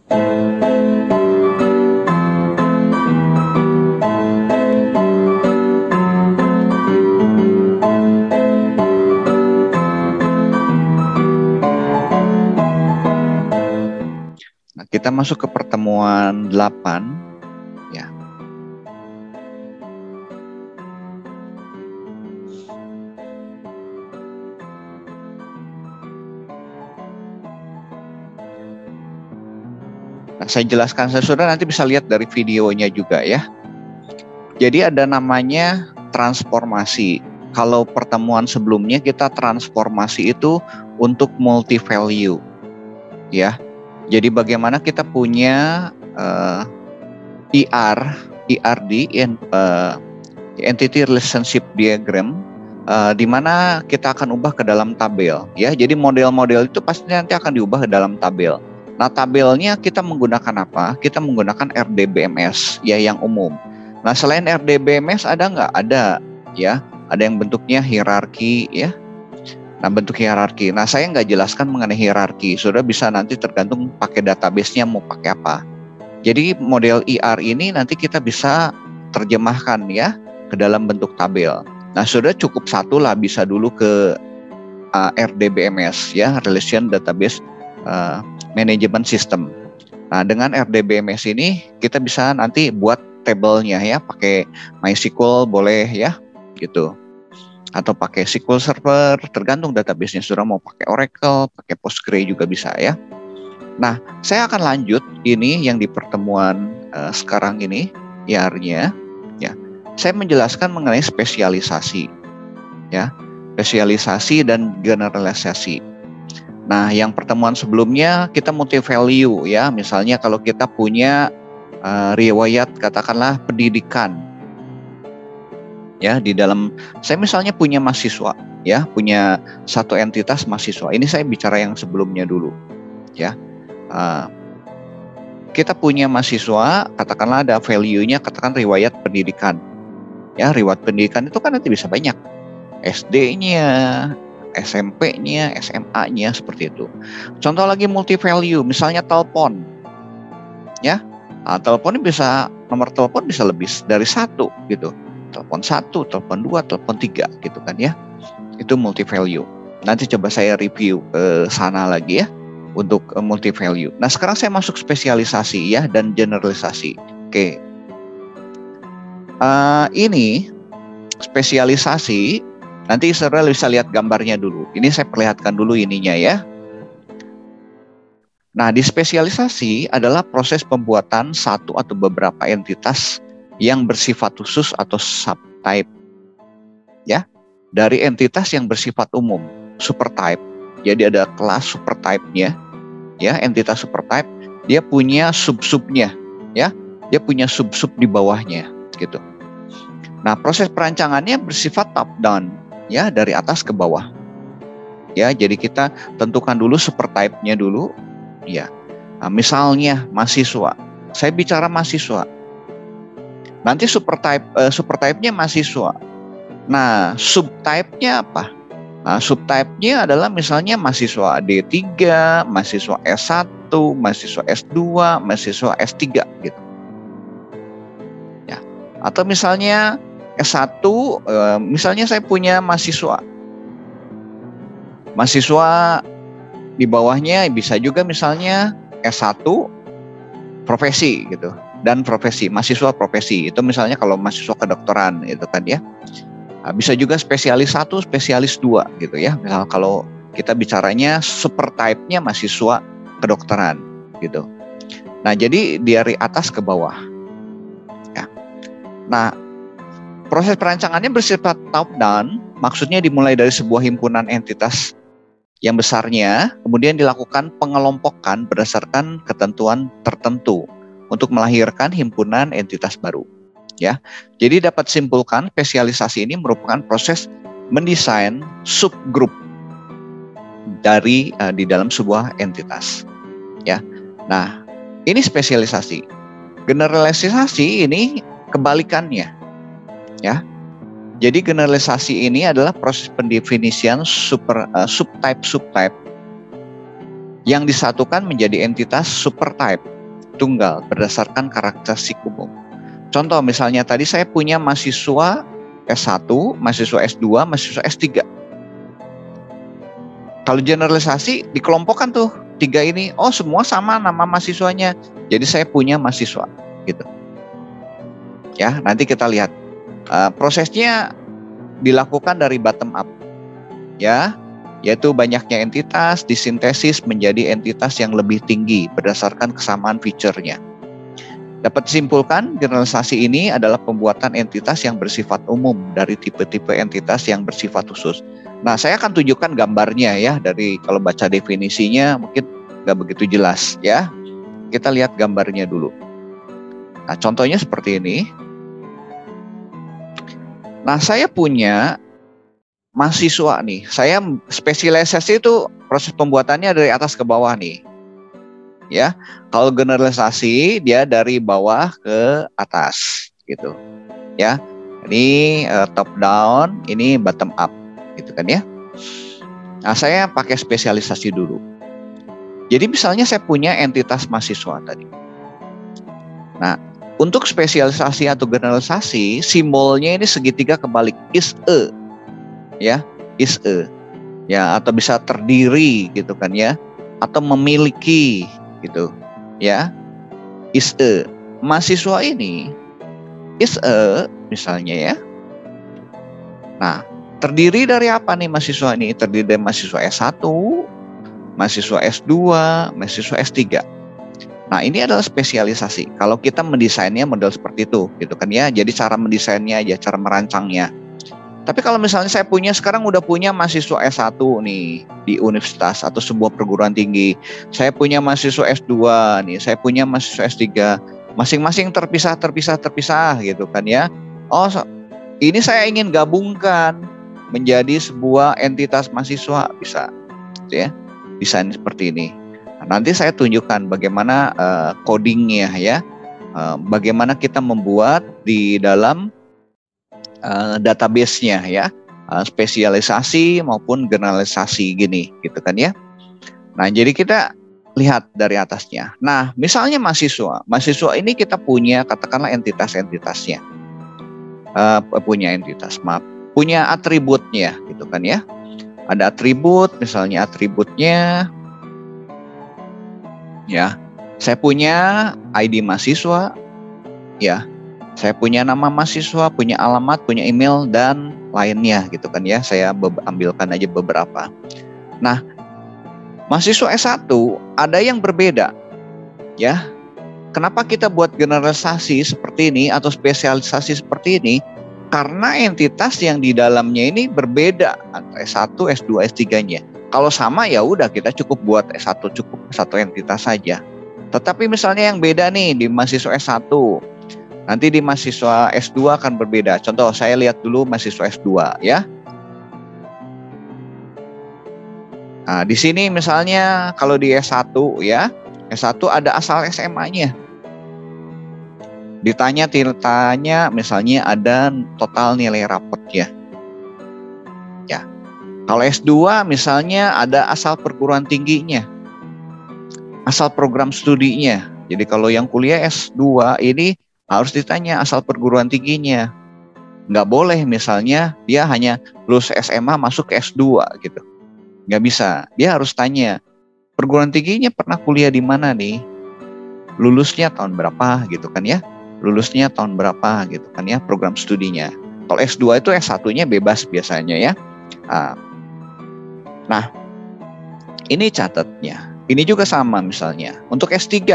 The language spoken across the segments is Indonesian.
Nah, kita masuk ke pertemuan 8 ya. Nah, saya jelaskan, saudara nanti bisa lihat dari videonya juga ya. Jadi ada namanya transformasi. Kalau pertemuan sebelumnya kita transformasi itu untuk multi value ya. Jadi bagaimana kita punya ERD, Entity Relationship Diagram, di mana kita akan ubah ke dalam tabel ya. Jadi model-model itu pasti nanti akan diubah ke dalam tabel. Nah, tabelnya kita menggunakan apa? Kita menggunakan RDBMS ya, yang umum. Nah, selain RDBMS ada nggak? Ada ya. Ada yang bentuknya hierarki ya. Nah, bentuk hierarki. Nah, saya nggak jelaskan mengenai hierarki. Sudah bisa nanti tergantung pakai database-nya mau pakai apa. Jadi model ER ini nanti kita bisa terjemahkan ya ke dalam bentuk tabel. Nah, sudah cukup satu lah, bisa dulu ke RDBMS ya, Relation Database Management System. Nah, dengan RDBMS ini kita bisa nanti buat tabelnya ya, pakai MySQL boleh ya, gitu. Atau pakai SQL Server, tergantung database-nya. Sudah mau pakai Oracle, pakai Postgre juga bisa ya. Nah, saya akan lanjut ini yang di pertemuan sekarang ini, IR-nya ya. Saya menjelaskan mengenai spesialisasi ya, spesialisasi dan generalisasi. Nah, yang pertemuan sebelumnya kita multi value ya. Misalnya kalau kita punya riwayat katakanlah pendidikan ya, di dalam saya misalnya punya mahasiswa ya, punya satu entitas mahasiswa. Ini saya bicara yang sebelumnya dulu ya. Kita punya mahasiswa, katakanlah ada value-nya, katakan riwayat pendidikan ya. Riwayat pendidikan itu kan nanti bisa banyak, SD-nya, SMP-nya, SMA-nya, seperti itu. Contoh lagi multi value, misalnya telepon ya. Telepon bisa, nomor telepon bisa lebih dari satu gitu. Telepon 1, telepon 2, telepon 3 gitu kan ya. Itu multi value. Nanti coba saya review ke sana lagi ya untuk multi value. Nah, sekarang saya masuk spesialisasi ya dan generalisasi. Oke. Ini spesialisasi, nanti saudara bisa lihat gambarnya dulu. Ini saya perlihatkan dulu ininya ya. Nah, di spesialisasi adalah proses pembuatan satu atau beberapa entitas yang bersifat khusus atau subtype ya, dari entitas yang bersifat umum, supertype. Jadi ada kelas supertype-nya ya, entitas supertype, dia punya sub-subnya ya, dia punya sub-sub di bawahnya gitu. Nah, proses perancangannya bersifat top down ya, dari atas ke bawah ya. Jadi kita tentukan dulu supertype-nya dulu ya. Nah, misalnya mahasiswa, saya bicara mahasiswa, nanti supertype-nya mahasiswa. Nah, subtype-nya apa? Nah, subtype-nya adalah misalnya mahasiswa D3, mahasiswa S1, mahasiswa S2, mahasiswa S3 gitu. Ya. Atau misalnya S1, misalnya saya punya mahasiswa. Mahasiswa di bawahnya bisa juga misalnya S1 profesi gitu. Dan profesi, mahasiswa profesi. Itu misalnya kalau mahasiswa kedokteran itu kan ya. Bisa juga spesialis 1, spesialis 2 gitu ya. Misal kalau kita bicaranya supertype-nya mahasiswa kedokteran gitu. Nah, jadi dari atas ke bawah. Ya. Nah, proses perancangannya bersifat top down, maksudnya dimulai dari sebuah himpunan entitas yang besarnya, kemudian dilakukan pengelompokan berdasarkan ketentuan tertentu untuk melahirkan himpunan entitas baru. Ya, jadi dapat simpulkan spesialisasi ini merupakan proses mendesain subgrup dari di dalam sebuah entitas. Ya, nah ini spesialisasi. Generalisasi ini kebalikannya. Ya, jadi generalisasi ini adalah proses pendefinisian subtype yang disatukan menjadi entitas supertype. tunggal berdasarkan karakteristik umum. Contoh misalnya tadi saya punya mahasiswa S1, mahasiswa S2, mahasiswa S3. Kalau generalisasi dikelompokkan tuh 3 ini, oh semua sama nama mahasiswanya. Jadi saya punya mahasiswa gitu. Ya, nanti kita lihat prosesnya dilakukan dari bottom up. Ya, yaitu banyaknya entitas disintesis menjadi entitas yang lebih tinggi berdasarkan kesamaan fiturnya. Dapat disimpulkan, generalisasi ini adalah pembuatan entitas yang bersifat umum dari tipe-tipe entitas yang bersifat khusus. Nah, saya akan tunjukkan gambarnya ya, dari kalau baca definisinya mungkin nggak begitu jelas ya. Kita lihat gambarnya dulu. Nah, contohnya seperti ini. Nah, saya punya mahasiswa nih. Saya spesialisasi itu proses pembuatannya dari atas ke bawah nih. Ya, kalau generalisasi dia dari bawah ke atas gitu. Ya. Ini top down, ini bottom up gitu kan ya. Nah, saya pakai spesialisasi dulu. Jadi misalnya saya punya entitas mahasiswa tadi. Nah, untuk spesialisasi atau generalisasi, simbolnya ini segitiga kebalik, is a. Ya, is a. Ya, atau bisa terdiri gitu kan ya, atau memiliki gitu. Ya. Is a. Mahasiswa ini is a misalnya ya. Nah, terdiri dari apa nih mahasiswa ini? Terdiri dari mahasiswa S1, mahasiswa S2, mahasiswa S3. Nah, ini adalah spesialisasi. Kalau kita mendesainnya model seperti itu, gitu kan ya. Jadi cara mendesainnya aja, cara merancangnya. Tapi kalau misalnya saya sekarang udah punya mahasiswa S1 nih di universitas atau sebuah perguruan tinggi. Saya punya mahasiswa S2 nih, saya punya mahasiswa S3. Masing-masing terpisah gitu kan ya. Oh, ini saya ingin gabungkan menjadi sebuah entitas mahasiswa, bisa gitu ya. Desain seperti ini. Nah, nanti saya tunjukkan bagaimana codingnya ya, bagaimana kita membuat di dalam database-nya ya, spesialisasi maupun generalisasi gini gitu kan ya. Nah, jadi kita lihat dari atasnya. Nah, misalnya mahasiswa ini kita punya katakanlah entitas-entitasnya, punya atributnya gitu kan ya. Ada atribut, misalnya atributnya ya, saya punya ID mahasiswa ya, saya punya nama mahasiswa, punya alamat, punya email dan lainnya gitu kan ya. Saya ambilkan aja beberapa. Nah, mahasiswa S1 ada yang berbeda ya. Kenapa kita buat generalisasi seperti ini atau spesialisasi seperti ini? Karena entitas yang di dalamnya ini berbeda antara S1, S2, S3-nya. Kalau sama ya udah kita cukup buat S1, cukup satu entitas saja. Tetapi misalnya yang beda nih di mahasiswa S1, nanti di mahasiswa S2 akan berbeda. Contoh saya lihat dulu mahasiswa S2 ya. Nah, di sini misalnya kalau di S1 ya, S1 ada asal SMA-nya. Ditanya misalnya ada total nilai rapotnya. Ya. Kalau S2 misalnya ada asal perguruan tingginya. Asal program studinya. Jadi kalau yang kuliah S2 ini harus ditanya asal perguruan tingginya. Nggak boleh misalnya dia hanya lulus SMA masuk ke S2 gitu. Nggak bisa. Dia harus tanya perguruan tingginya pernah kuliah di mana nih? Lulusnya tahun berapa gitu kan ya? Lulusnya tahun berapa gitu kan ya, program studinya. Kalau S2 itu S1-nya bebas biasanya ya. Nah, ini catatnya. Ini juga sama misalnya. Untuk S3,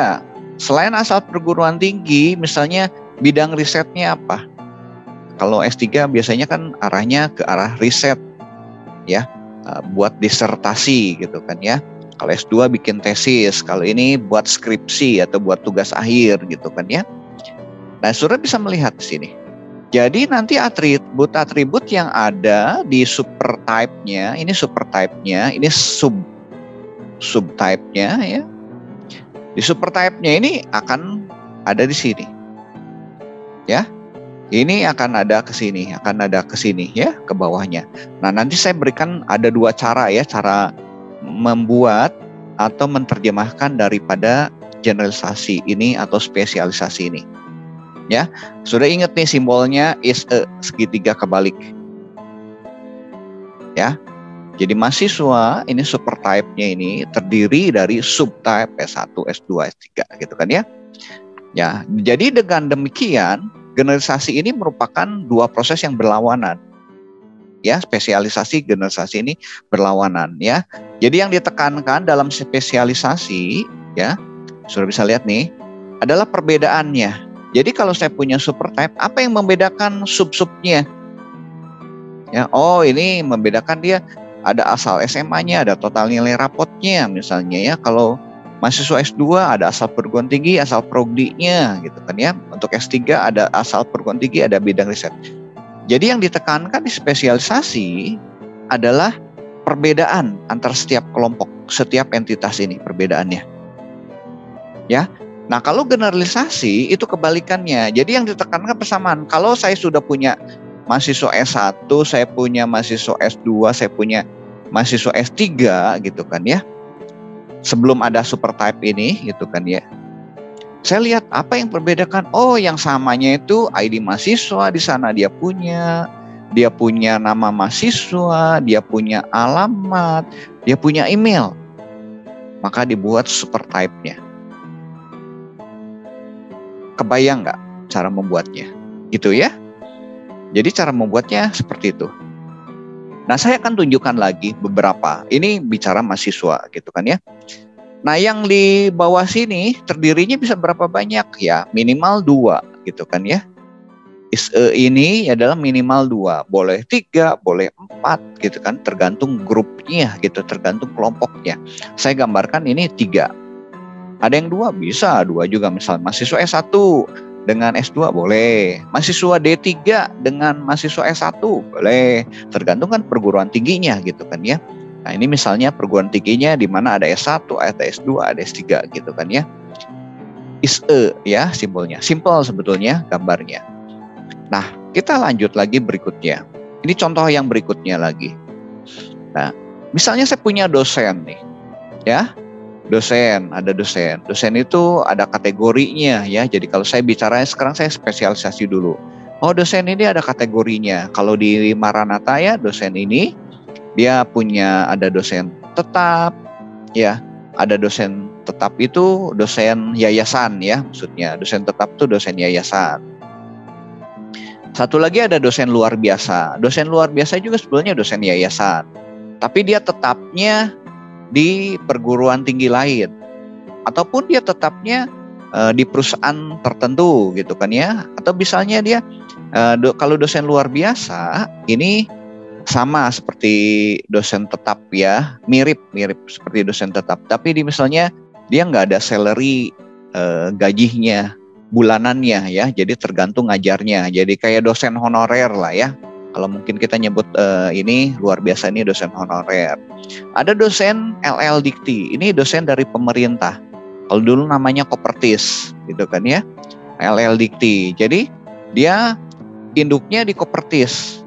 selain asal perguruan tinggi, misalnya bidang risetnya apa? Kalau S3 biasanya kan arahnya ke arah riset ya, buat disertasi gitu kan ya. Kalau S2 bikin tesis, kalau ini buat skripsi atau buat tugas akhir gitu kan ya. Nah, saudara bisa melihat di sini. Jadi nanti atribut yang ada di supertype-nya, ini supertype-nya, ini subtype-nya ya. Di supertype-nya ini akan ada di sini. Ya. Ini akan ada ke sini, ya, ke bawahnya. Nah, nanti saya berikan ada 2 cara ya, cara membuat atau menerjemahkan daripada generalisasi ini atau spesialisasi ini. Ya, sudah ingat nih simbolnya is a, segitiga kebalik. Ya. Jadi mahasiswa ini super type-nya ini terdiri dari subtype S1, S2, S3 gitu kan ya. Ya, jadi dengan demikian generalisasi ini merupakan dua proses yang berlawanan. Ya, spesialisasi generalisasi ini berlawanan ya. Jadi yang ditekankan dalam spesialisasi ya, sudah bisa lihat nih, adalah perbedaannya. Jadi kalau saya punya super type, apa yang membedakan sub-subnya? Ya, oh ini membedakan dia ada asal SMA-nya, ada total nilai rapotnya misalnya ya. Kalau mahasiswa S2 ada asal perguruan tinggi, asal prodi-nya gitu kan ya. Untuk S3 ada asal perguruan tinggi, ada bidang riset. Jadi yang ditekankan di spesialisasi adalah perbedaan antara setiap kelompok, setiap entitas ini perbedaannya. Ya. Nah, kalau generalisasi itu kebalikannya. Jadi yang ditekankan persamaan. Kalau saya sudah punya mahasiswa S1, saya punya mahasiswa S2, saya punya mahasiswa S3 gitu kan ya. Sebelum ada super type ini gitu kan ya. Saya lihat apa yang membedakan. Oh, yang samanya itu ID mahasiswa, di sana dia punya nama mahasiswa, dia punya alamat, dia punya email. Maka dibuat super type-nya. Kebayang nggak cara membuatnya? Gitu ya. Jadi cara membuatnya seperti itu. Nah, saya akan tunjukkan lagi beberapa. Ini bicara mahasiswa gitu kan ya. Nah, yang di bawah sini terdirinya bisa berapa banyak ya? Minimal 2 gitu kan ya. Ini adalah minimal 2. Boleh 3, boleh 4 gitu kan. Tergantung grupnya gitu, tergantung kelompoknya. Saya gambarkan ini 3. Ada yang 2 bisa, 2 juga misalnya mahasiswa S1 dengan S2 boleh, mahasiswa D3 dengan mahasiswa S1 boleh, tergantung kan perguruan tingginya gitu kan ya. Nah, ini misalnya perguruan tingginya di mana ada S1, ada S2, ada S3 gitu kan ya. Is a ya simbolnya, simple sebetulnya gambarnya. Nah, kita lanjut lagi berikutnya. Ini contoh yang berikutnya lagi. Nah, misalnya saya punya dosen nih, ya. Ada dosen. Dosen itu ada kategorinya ya. Jadi kalau saya bicara sekarang saya spesialisasi dulu. Oh, dosen ini ada kategorinya. Kalau di Maranatha ya, dosen ini dia ada dosen tetap ya. Ada dosen tetap itu dosen yayasan ya, maksudnya dosen tetap itu dosen yayasan. Satu lagi ada dosen luar biasa. Dosen luar biasa juga sebetulnya dosen yayasan. Tapi dia tetapnya di perguruan tinggi lain, ataupun dia tetapnya di perusahaan tertentu gitu kan ya. Atau misalnya dia kalau dosen luar biasa ini sama seperti dosen tetap ya, mirip seperti dosen tetap, tapi misalnya dia nggak ada salary gajinya bulanannya ya, jadi tergantung ngajarnya, jadi kayak dosen honorer lah ya. Kalau mungkin kita nyebut ini luar biasa, ini dosen honorer. Ada dosen LL Dikti, ini dosen dari pemerintah. Kalau dulu namanya Kopertis, gitu kan ya, LL Dikti. Jadi dia induknya di Kopertis.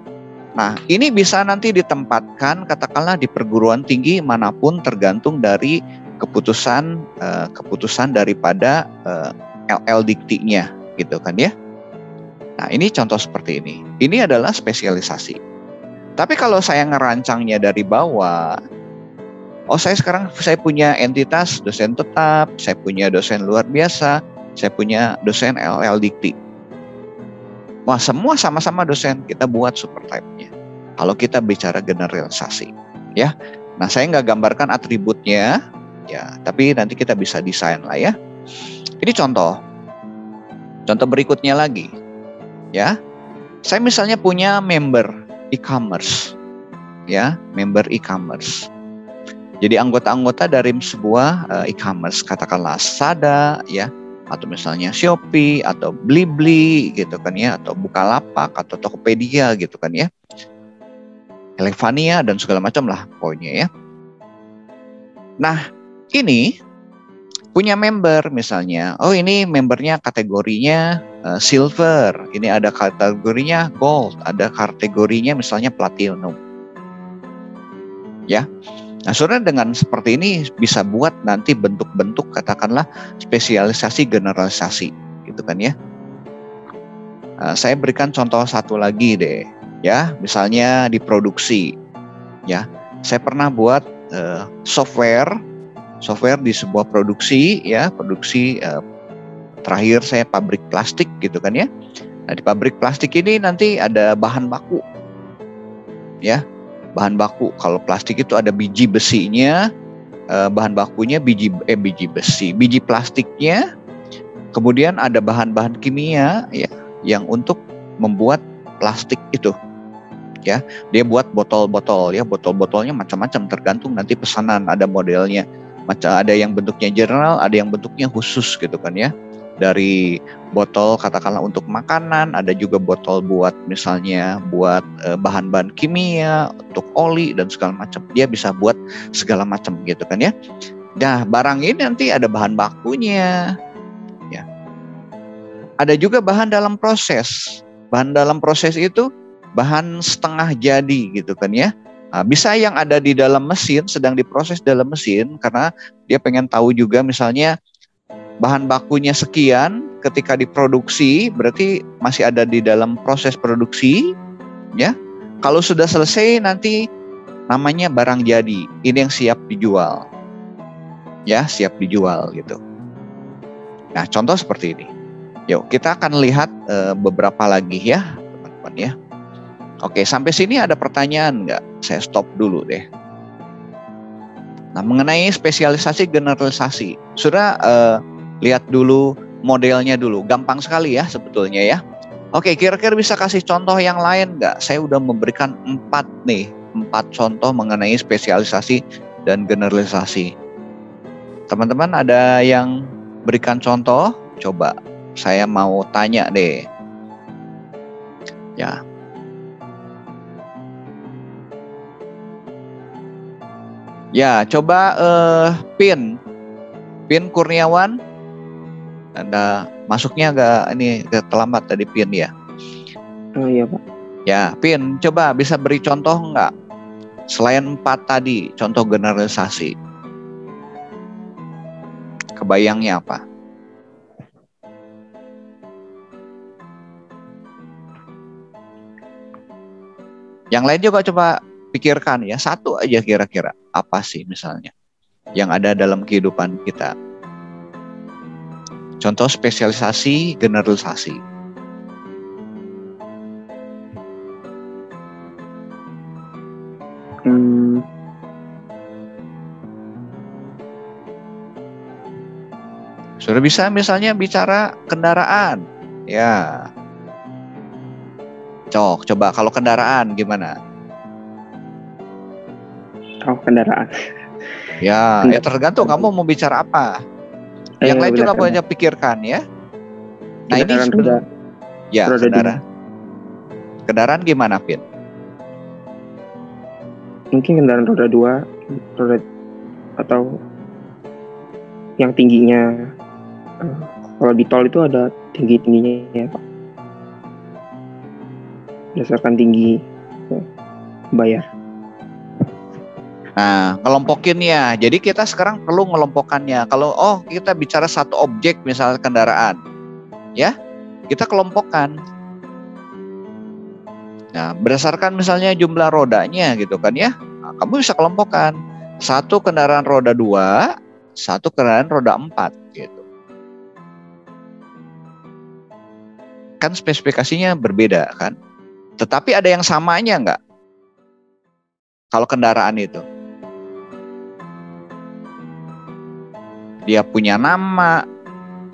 Nah, ini bisa nanti ditempatkan katakanlah di perguruan tinggi manapun tergantung dari keputusan daripada LL Dikti-nya, gitu kan ya. Nah, ini contoh seperti ini. Ini adalah spesialisasi. Tapi kalau saya ngerancangnya dari bawah, saya punya entitas dosen tetap, saya punya dosen luar biasa, saya punya dosen LL Dikti. Wah, semua sama-sama dosen, kita buat super type-nya. Kalau kita bicara generalisasi, ya. Nah, saya nggak gambarkan atributnya, ya, tapi nanti kita bisa desain lah ya. Ini contoh berikutnya lagi. Ya, saya misalnya punya member e-commerce, ya, member e-commerce. Jadi anggota-anggota dari sebuah e-commerce, katakanlah Lazada, ya, atau misalnya Shopee, atau Blibli, gitu kan ya, atau Bukalapak, atau Tokopedia, gitu kan ya, Elevania dan segala macam lah pokoknya ya. Nah, ini punya member misalnya, ini membernya kategorinya silver, ini ada kategorinya gold, ada kategorinya misalnya platinum. Ya. Nah, sebenarnya dengan seperti ini bisa buat nanti bentuk-bentuk katakanlah spesialisasi generalisasi, gitu kan ya. Saya berikan contoh satu lagi deh, ya, misalnya di produksi, ya. Saya pernah buat software di sebuah produksi, ya, produksi terakhir saya pabrik plastik, gitu kan ya. Nah, di pabrik plastik ini nanti ada bahan baku, ya. Bahan baku, kalau plastik itu ada biji besinya, bahan bakunya biji besi, biji plastiknya, kemudian ada bahan-bahan kimia, ya, yang untuk membuat plastik itu, ya. Dia buat botol-botol, ya, botol-botolnya macam-macam tergantung nanti pesanan, ada modelnya, ada yang bentuknya general, ada yang bentuknya khusus, gitu kan ya. Dari botol katakanlah untuk makanan, ada juga botol buat misalnya buat bahan-bahan kimia, untuk oli dan segala macam. Dia bisa buat segala macam, gitu kan ya. Nah, barang ini nanti ada bahan bakunya, ya. Ada juga bahan dalam proses. Bahan dalam proses itu bahan setengah jadi, gitu kan ya. Nah, bisa yang ada di dalam mesin, sedang diproses dalam mesin, karena dia pengen tahu juga misalnya bahan bakunya sekian, ketika diproduksi berarti masih ada di dalam proses produksi, ya. Kalau sudah selesai nanti namanya barang jadi. Ini yang siap dijual, ya, siap dijual, gitu. Nah, contoh seperti ini. Yuk kita akan lihat beberapa lagi, ya, teman-teman, ya. Oke, sampai sini ada pertanyaan nggak? Saya stop dulu deh. Nah, mengenai spesialisasi generalisasi, sudah lihat dulu modelnya dulu, gampang sekali ya sebetulnya ya. Oke, kira-kira bisa kasih contoh yang lain nggak? Saya udah memberikan 4 contoh mengenai spesialisasi dan generalisasi. Teman-teman ada yang berikan contoh? Coba, saya mau tanya deh. Ya. Ya, coba Pin Kurniawan. Anda masuknya agak terlambat tadi, Pin, ya. Oh iya, Pak. Ya, Pin, coba bisa beri contoh nggak? Selain 4 tadi, contoh generalisasi. Kebayangnya apa? Yang lain juga coba pikirkan ya, satu aja kira-kira. Apa sih misalnya yang ada dalam kehidupan kita? Contoh spesialisasi, generalisasi. Sudah bisa misalnya bicara kendaraan. Ya. Coba kalau kendaraan gimana? Oh, kendaraan. Ya, tergantung kamu mau bicara apa. Yang lain juga banyak pikirkan ya. Nah, ini roda. Ya, kendaraan. Kendaraan gimana, Pin? Mungkin kendaraan roda 2, roda atau yang tingginya. Kalau di tol itu ada tinggi-tingginya ya, Pak. Berdasarkan tinggi bayar. Nah, kelompokinnya. Jadi kita sekarang perlu ngelompokkannya. Kalau kita bicara satu objek, misalnya kendaraan, ya, kita kelompokkan. Nah, berdasarkan misalnya jumlah rodanya, gitu kan ya. Nah, kamu bisa kelompokkan. Satu kendaraan roda 2, satu kendaraan roda 4, gitu. Kan spesifikasinya berbeda kan. Tetapi ada yang samanya nggak? Kalau kendaraan itu. Dia punya nama,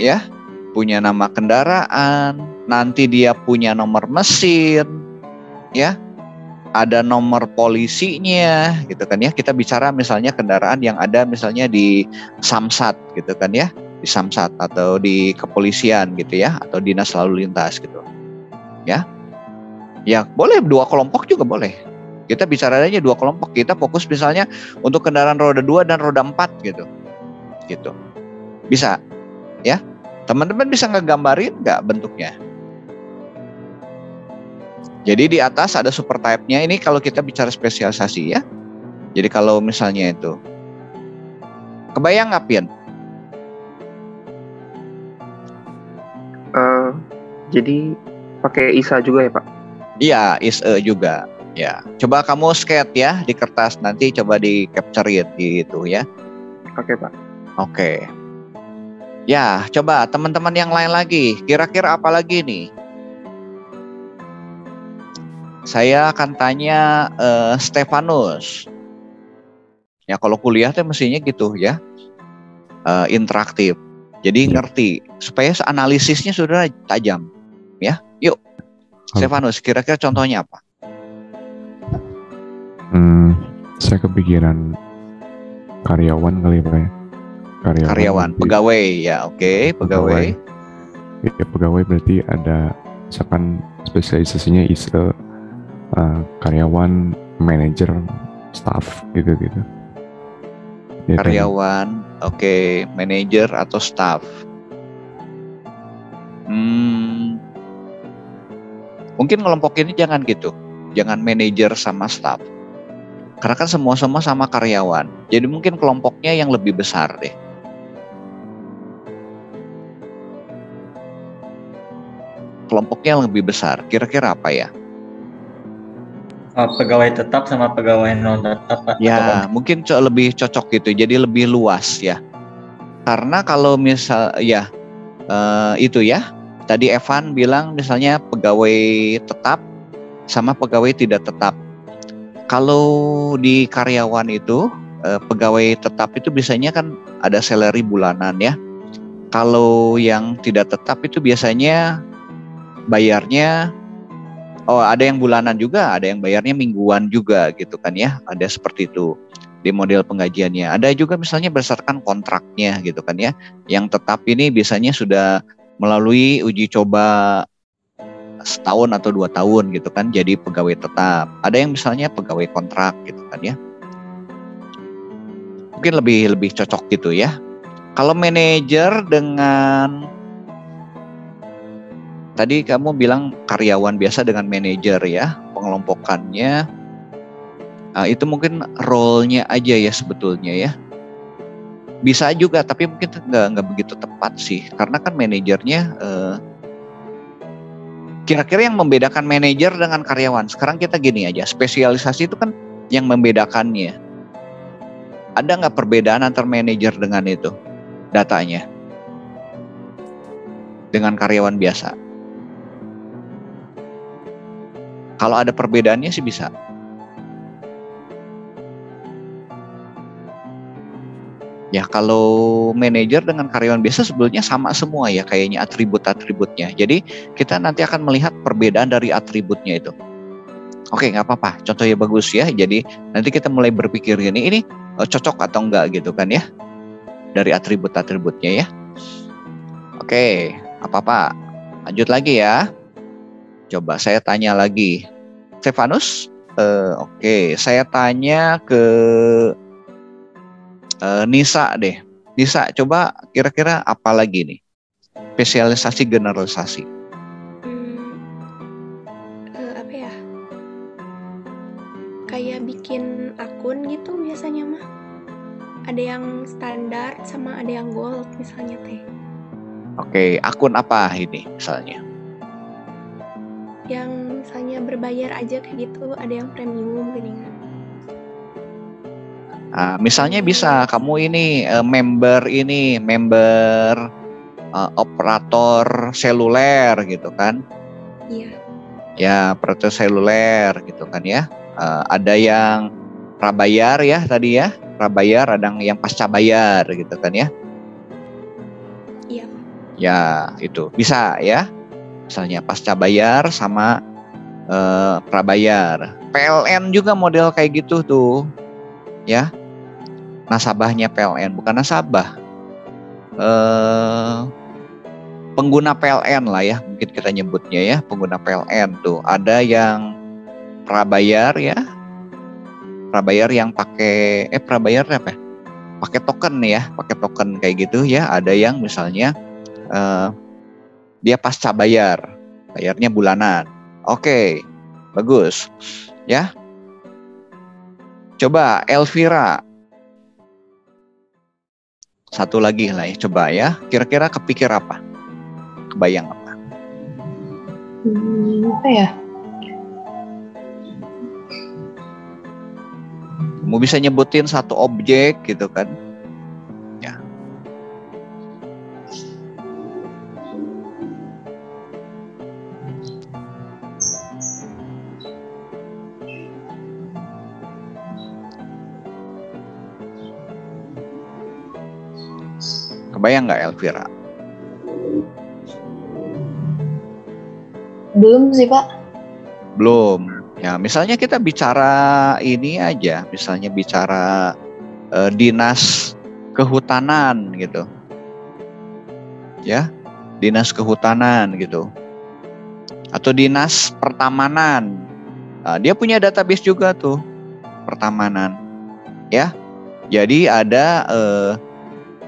ya, punya nama kendaraan, nanti dia punya nomor mesin, ya, ada nomor polisinya, gitu kan ya. Kita bicara misalnya kendaraan yang ada misalnya di Samsat, gitu kan ya, di Samsat atau di kepolisian, gitu ya, atau dinas lalu lintas, gitu, ya. Ya boleh 2 kelompok juga boleh. Kita bicara aja 2 kelompok. Kita fokus misalnya untuk kendaraan roda 2 dan roda 4 gitu. Gitu. Bisa ya. Teman-teman bisa ngegambarin nggak bentuknya? Jadi di atas ada super type-nya. Ini kalau kita bicara spesialisasi ya. Jadi kalau misalnya itu, kebayang nggak Pian? Jadi pakai ISA juga ya Pak? Iya, is-a juga. Ya, coba kamu skate ya di kertas, nanti coba di capture gitu ya. Oke Pak. Oke. Ya, coba teman-teman yang lain lagi. Kira-kira apa lagi nih? Saya akan tanya Stefanus. Ya, kalau kuliah tuh mestinya gitu ya. Interaktif. Jadi ngerti supaya analisisnya sudah tajam. Ya, yuk. Stefanus, kira-kira contohnya apa? Saya kepikiran karyawan kali Pak ya. Karyawan, pegawai ya, oke, pegawai. Ya, pegawai berarti ada misalkan spesialisasinya karyawan, manajer, staff gitu-gitu. Ya, Karyawan, oke, manajer atau staff. Mungkin kelompokinnya jangan gitu, jangan manajer sama staff. Karena kan semua-semua sama karyawan. Jadi mungkin kelompoknya yang lebih besar deh. Kelompoknya yang lebih besar. Kira-kira apa ya? Pegawai tetap sama pegawai non tetap. Ya, mungkin lebih cocok gitu. Jadi lebih luas ya. Karena kalau misal ya itu ya. Tadi Evan bilang misalnya pegawai tetap sama pegawai tidak tetap. Kalau di karyawan itu pegawai tetap itu biasanya kan ada salary bulanan ya. Kalau yang tidak tetap itu biasanya bayarnya ada yang bulanan juga, ada yang bayarnya mingguan juga gitu kan ya. Ada seperti itu di model penggajiannya. Ada juga misalnya berdasarkan kontraknya gitu kan ya. Yang tetap ini biasanya sudah melalui uji coba setahun atau 2 tahun gitu kan, jadi pegawai tetap. Ada yang misalnya pegawai kontrak gitu kan ya. Mungkin lebih cocok gitu ya. Kalau manajer dengan tadi kamu bilang karyawan biasa dengan manajer ya, pengelompokannya itu mungkin role-nya aja ya sebetulnya ya. Bisa juga, tapi mungkin nggak begitu tepat sih, karena kan manajernya kira-kira yang membedakan manajer dengan karyawan. Sekarang kita gini aja, spesialisasi itu kan yang membedakannya. Ada nggak perbedaan antar manajer dengan itu datanya dengan karyawan biasa? Kalau ada perbedaannya sih bisa. Ya kalau manajer dengan karyawan biasa sebetulnya sama semua ya kayaknya atribut-atributnya. Jadi kita nanti akan melihat perbedaan dari atributnya itu. Oke, nggak apa-apa. Contohnya bagus ya. Jadi nanti kita mulai berpikir ini cocok atau enggak gitu kan ya. Dari atribut-atributnya ya. Oke, apa-apa. Lanjut lagi ya. Coba saya tanya lagi. Stefanus? Oke, saya tanya ke Nisa deh. Nisa, coba kira-kira apa lagi nih? Spesialisasi generalisasi. Apa ya? Kayak bikin akun gitu biasanya mah. Ada yang standar sama ada yang gold misalnya teh. Oke, akun apa ini misalnya? Yang misalnya berbayar aja kayak gitu, ada yang premium gini kan. Misalnya bisa kamu ini member operator seluler gitu kan? Iya. Ya, operator seluler gitu kan ya. Ada yang prabayar ya tadi ya, prabayar, ada yang pasca bayar gitu kan ya. Iya. Ya, itu bisa ya. Misalnya pasca bayar sama prabayar. PLN juga model kayak gitu tuh. Ya. Nasabahnya PLN, bukan nasabah. Pengguna PLN lah ya, mungkin kita nyebutnya ya, pengguna PLN tuh. Ada yang prabayar ya. Prabayar yang pakai prabayar apa? Pakai token ya, pakai token kayak gitu ya. Ada yang misalnya dia pasca bayar, bayarnya bulanan. Oke, bagus ya. Coba Elvira. Satu lagi lah ya, coba ya. Kira-kira kepikir apa? Kebayang apa? Apa ya? Kamu bisa nyebutin satu objek gitu kan? Ya. Kebayang nggak Elvira? Belum sih, Pak. Belum. Ya, misalnya kita bicara ini aja, misalnya bicara dinas kehutanan gitu. Ya, dinas kehutanan gitu. Atau dinas pertamanan. Nah, dia punya database juga tuh, pertamanan. Ya. Jadi ada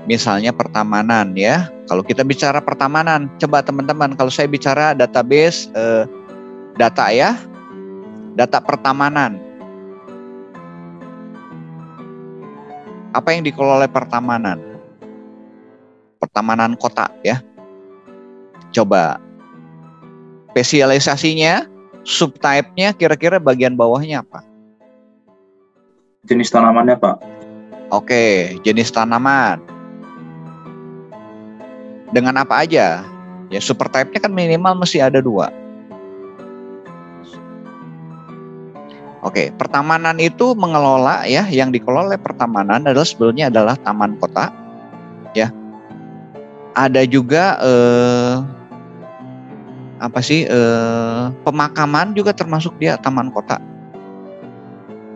misalnya pertamanan ya. Kalau kita bicara pertamanan, coba teman-teman, kalau saya bicara database data ya, data pertamanan. Apa yang dikelola oleh pertamanan? Pertamanan kota ya. Coba spesialisasinya, subtype-nya kira-kira bagian bawahnya apa? Jenis tanamannya, Pak. Oke, jenis tanaman. Dengan apa aja? Ya supertype-nya kan minimal mesti ada 2. Oke, pertamanan itu mengelola ya, yang dikelola oleh pertamanan adalah sebenarnya adalah taman kota, ya. Ada juga pemakaman juga termasuk dia taman kota,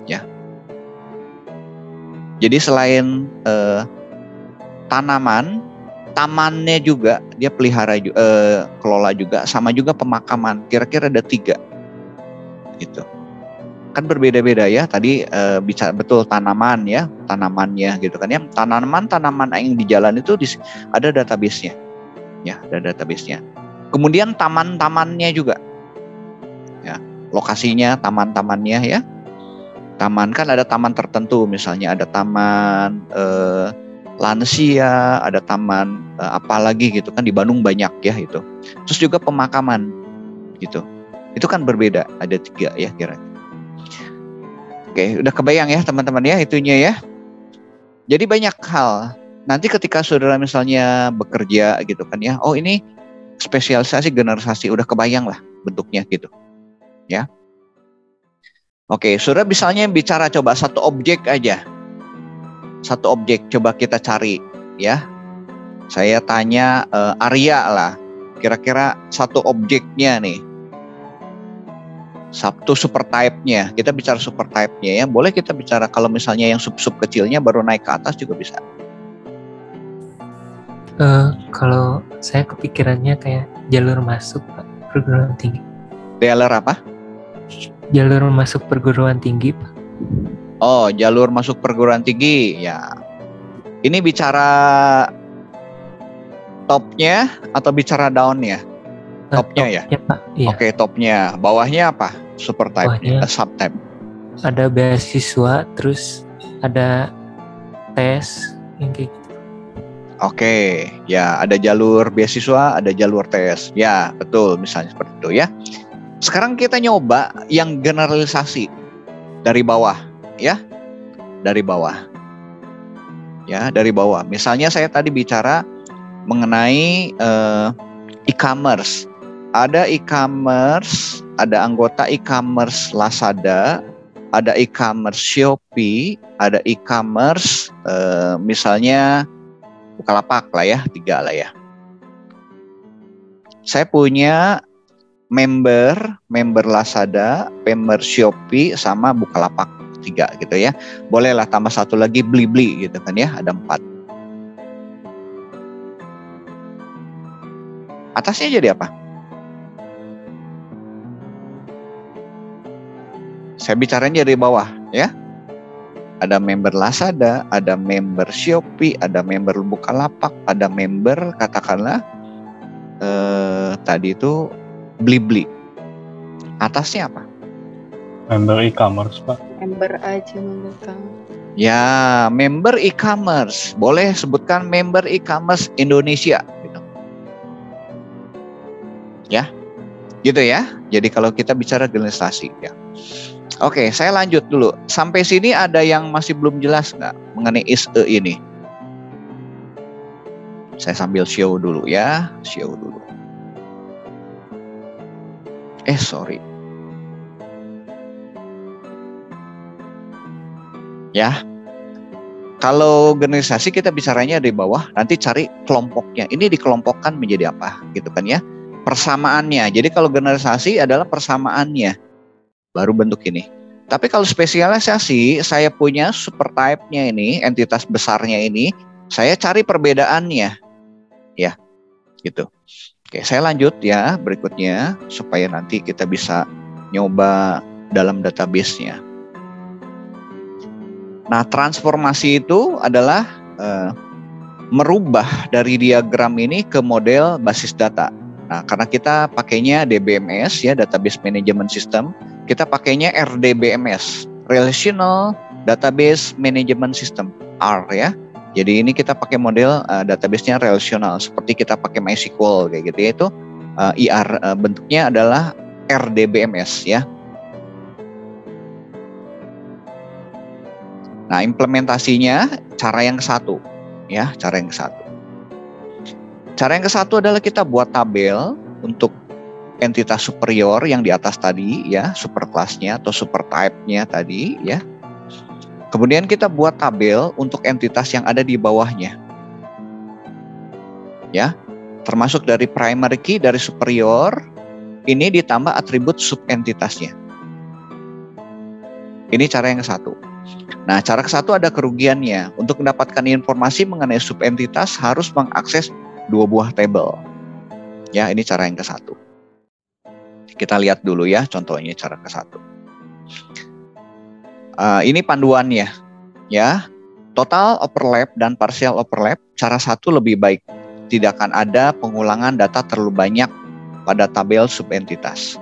ya. Jadi selain tanaman, tamannya juga dia pelihara, kelola juga, sama juga pemakaman. Kira-kira ada 3, gitu. Kan berbeda-beda ya. Tadi bicara betul tanaman ya, tanamannya gitu kan ya. Tanaman yang di jalan itu ada database-nya. Ya, ada database-nya. Kemudian taman-tamannya juga. Ya, lokasinya, taman-tamannya ya. Taman kan ada taman tertentu, misalnya ada taman lansia, ada taman apa lagi gitu kan, di Bandung banyak ya itu. Terus juga pemakaman gitu. Itu kan berbeda, ada 3 ya kira-kira. Oke, udah kebayang ya teman-teman ya itunya ya. Jadi banyak hal. Nanti ketika saudara misalnya bekerja gitu kan ya, oh ini spesialisasi generalisasi, udah kebayang lah bentuknya gitu. Ya. Oke, saudara misalnya bicara coba satu objek aja. Satu objek coba kita cari ya. Saya tanya Arya lah. Kira-kira satu objeknya nih. Satu super type-nya, kita bicara super type-nya ya. Boleh kita bicara kalau misalnya yang sub-sub kecilnya baru naik ke atas juga bisa. Kalau saya kepikirannya kayak jalur masuk Pak, perguruan tinggi. Jalur apa? Jalur masuk perguruan tinggi Pak. Oh, jalur masuk perguruan tinggi ya. Ini bicara topnya atau bicara downnya? Topnya ya? Pak. Iya. Oke, topnya. Bawahnya apa? Super type-nya, subtype. Ada beasiswa, terus ada tes, yang kayak gitu. Oke, ya ada jalur beasiswa, ada jalur tes. Ya, betul, misalnya seperti itu ya. Sekarang kita nyoba yang generalisasi dari bawah, ya. Dari bawah. Ya, dari bawah. Misalnya saya tadi bicara mengenai e-commerce. Ada e-commerce, ada anggota e-commerce Lazada, ada e-commerce Shopee, ada e-commerce misalnya Bukalapak lah ya, 3 lah ya. Saya punya member Lazada, member Shopee, sama Bukalapak 3 gitu ya. Bolehlah tambah 1 lagi Blibli gitu kan ya, ada 4. Atasnya jadi apa? Saya bicaranya dari bawah ya. Ada member Lazada, ada member Shopee, ada member Bukalapak, ada member katakanlah tadi itu Blibli. Atasnya apa? Member e-commerce, Pak. Member aja Kang. Ya, member e-commerce. Boleh sebutkan member e-commerce Indonesia. Gitu. Ya, gitu ya. Jadi kalau kita bicara generalisasi ya. Oke, saya lanjut dulu. Sampai sini ada yang masih belum jelas nggak mengenai ISE ini? Saya sambil show dulu ya, show dulu. Sorry. Ya, kalau generalisasi kita bicaranya dari bawah, nanti cari kelompoknya. Ini dikelompokkan menjadi apa, gitu kan ya? Persamaannya. Jadi kalau generalisasi adalah persamaannya, baru bentuk ini. Tapi kalau spesialisasi, saya punya super type-nya ini, entitas besarnya ini, saya cari perbedaannya, ya, gitu. Oke, saya lanjut ya berikutnya supaya nanti kita bisa nyoba dalam database-nya. Nah, transformasi itu adalah merubah dari diagram ini ke model basis data. Nah, karena kita pakainya DBMS ya, Database Management System, kita pakainya RDBMS, Relational Database Management System, R ya. Jadi ini kita pakai model database-nya relasional, seperti kita pakai MySQL kayak gitu ya, itu IR bentuknya adalah RDBMS ya. Nah, implementasinya cara yang satu ya, cara yang satu. Cara yang ke-1 adalah kita buat tabel untuk entitas superior yang di atas tadi ya, super class-nya atau super type-nya tadi ya. Kemudian kita buat tabel untuk entitas yang ada di bawahnya. Ya, termasuk dari primary key dari superior ini ditambah atribut subentitasnya. Ini cara yang ke-1. Nah, cara ke-1 ada kerugiannya. Untuk mendapatkan informasi mengenai subentitas harus mengakses 2 buah tabel. Ya, ini cara yang ke-1. Kita lihat dulu ya contohnya cara ke-1. Ini panduannya ya. Total overlap dan partial overlap, cara 1 lebih baik. Tidak akan ada pengulangan data terlalu banyak pada tabel subentitas.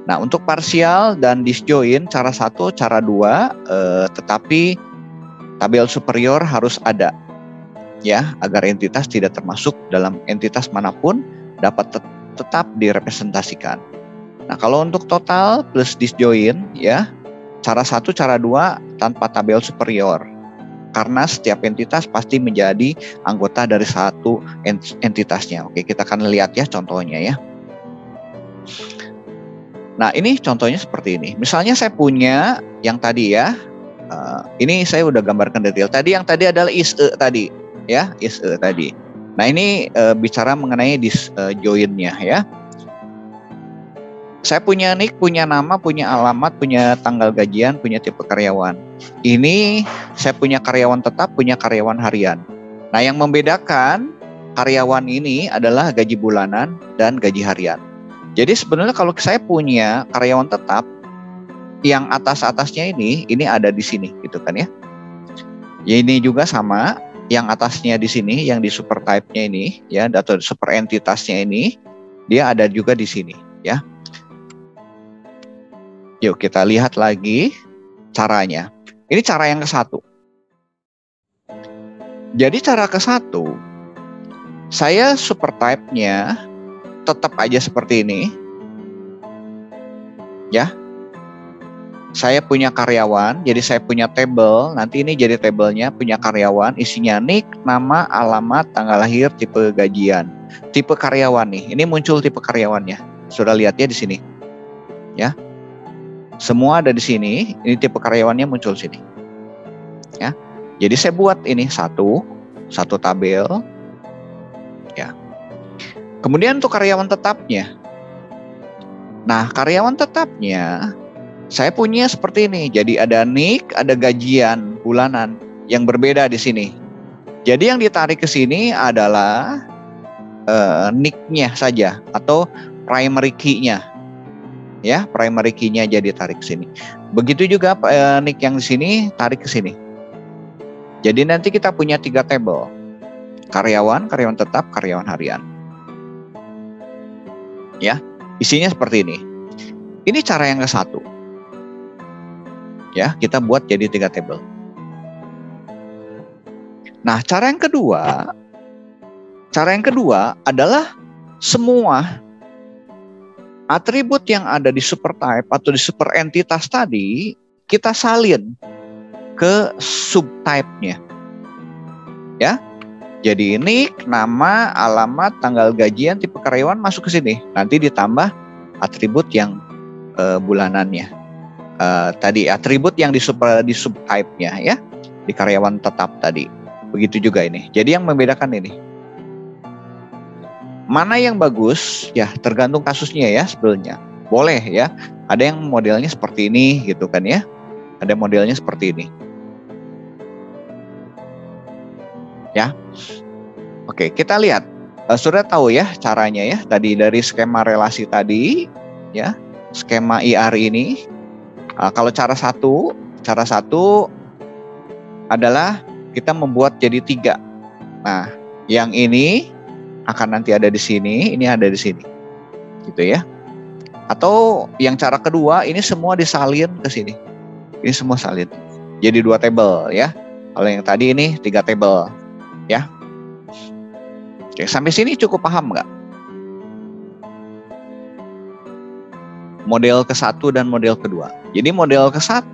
Nah, untuk parsial dan disjoin cara 1, cara 2, tetapi tabel superior harus ada ya, agar entitas tidak termasuk dalam entitas manapun dapat tetap direpresentasikan. Nah, kalau untuk total plus disjoin ya, cara 1, cara 2 tanpa tabel superior. Karena setiap entitas pasti menjadi anggota dari satu entitasnya. Oke, kita akan lihat ya contohnya ya. Nah, ini contohnya seperti ini. Misalnya saya punya yang tadi ya, ini saya udah gambarkan detail. Tadi yang tadi adalah ISE tadi, ya ISE tadi. Nah, ini bicara mengenai disjoin-nya ya. Saya punya nick, punya nama, punya alamat, punya tanggal gajian, punya tipe karyawan. Ini saya punya karyawan tetap, punya karyawan harian. Nah, yang membedakan karyawan ini adalah gaji bulanan dan gaji harian. Jadi sebenarnya kalau saya punya karyawan tetap, yang atas-atasnya ini ada di sini gitu kan ya. Ya, ini juga sama, yang atasnya di sini, yang di super type-nya ini ya, atau super entitasnya ini, dia ada juga di sini ya. Yuk kita lihat lagi caranya. Ini cara yang ke-1. Jadi cara ke-1, saya super type-nya tetap aja seperti ini. Ya. Saya punya karyawan, jadi saya punya table. Nanti ini jadi tabelnya, punya karyawan, isinya nick, nama, alamat, tanggal lahir, tipe gajian. Tipe karyawan nih, ini muncul tipe karyawannya. Sudah lihat ya di sini. Ya. Semua ada di sini, ini tipe karyawannya muncul sini. Ya. Jadi saya buat ini satu tabel. Ya. Kemudian untuk karyawan tetapnya. Nah, karyawan tetapnya saya punya seperti ini. Jadi ada nick, ada gajian bulanan yang berbeda di sini. Jadi yang ditarik ke sini adalah nick-nya saja atau primary key-nya. Ya, primary key-nya jadi tarik ke sini. Begitu juga nick yang di sini tarik ke sini. Jadi nanti kita punya 3 tabel. Karyawan, karyawan tetap, karyawan harian. Ya, isinya seperti ini. Ini cara yang ke-1. Ya, kita buat jadi 3 tabel. Nah, cara yang kedua adalah semua atribut yang ada di super type atau di super entitas tadi kita salin ke subtype-nya. Ya. Jadi ini nama, alamat, tanggal gajian, tipe karyawan masuk ke sini. Nanti ditambah atribut yang bulanannya. Tadi atribut yang di subtype-nya ya, di karyawan tetap tadi. Begitu juga ini. Jadi yang membedakan ini. Mana yang bagus? Ya, tergantung kasusnya ya sebenarnya. Boleh ya. Ada yang modelnya seperti ini gitu kan ya. Ada modelnya seperti ini. Ya. Oke, kita lihat. Sudah tahu ya caranya ya. Tadi dari skema relasi tadi ya. Skema IR ini. Kalau cara satu adalah kita membuat jadi 3. Nah, yang ini akan nanti ada di sini, ini ada di sini, gitu ya. Atau yang cara kedua, ini semua disalin ke sini, ini semua salin, jadi 2 tabel ya. Kalau yang tadi ini 3 tabel, ya. Oke, sampai sini cukup paham nggak? Model ke-1 dan model kedua. Jadi model ke-1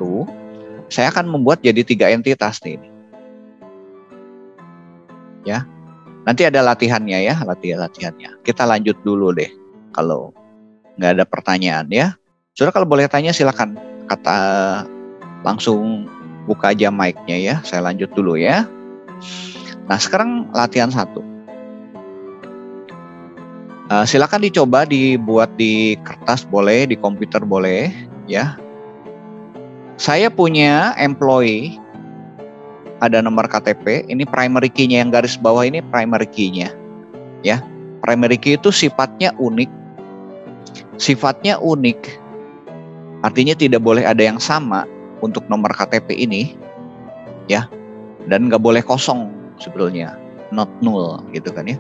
saya akan membuat jadi 3 entitas nih. Ya. Nanti ada latihannya ya, latihannya. Kita lanjut dulu deh kalau nggak ada pertanyaan ya. Saudara kalau boleh tanya silakan. Langsung buka aja mic-nya ya. Saya lanjut dulu ya. Nah, sekarang latihan 1. Silakan dicoba dibuat di kertas boleh, di komputer boleh, ya. Saya punya employee, ada nomor KTP, ini primary key-nya yang garis bawah ini primary key-nya, ya. Primary key itu sifatnya unik, artinya tidak boleh ada yang sama untuk nomor KTP ini, ya, dan nggak boleh kosong sebetulnya, not null, gitu kan ya.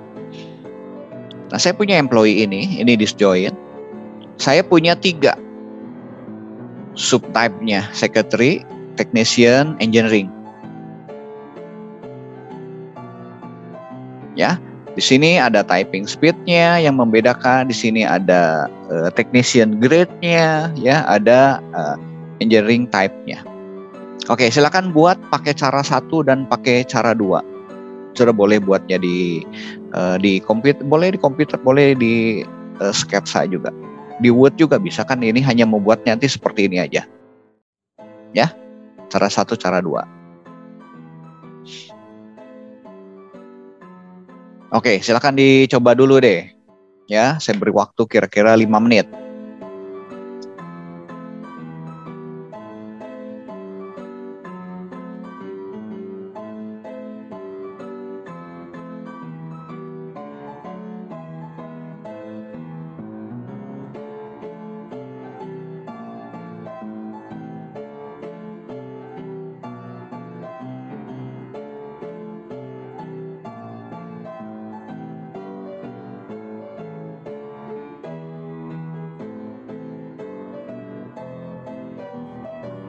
Nah, saya punya employee ini disjoin. Saya punya 3 subtype-nya, secretary, technician, engineering. Ya, di sini ada typing speed-nya yang membedakan, di sini ada technician grade-nya, ya, ada engineering type-nya. Oke, silakan buat pakai cara 1 dan pakai cara 2. Sudah boleh buatnya di komputer, boleh di sketsa juga, di Word juga bisa kan. Ini hanya membuat nanti seperti ini aja, ya. Cara 1, cara 2. Oke, silakan dicoba dulu deh, ya. Saya beri waktu kira-kira 5 menit.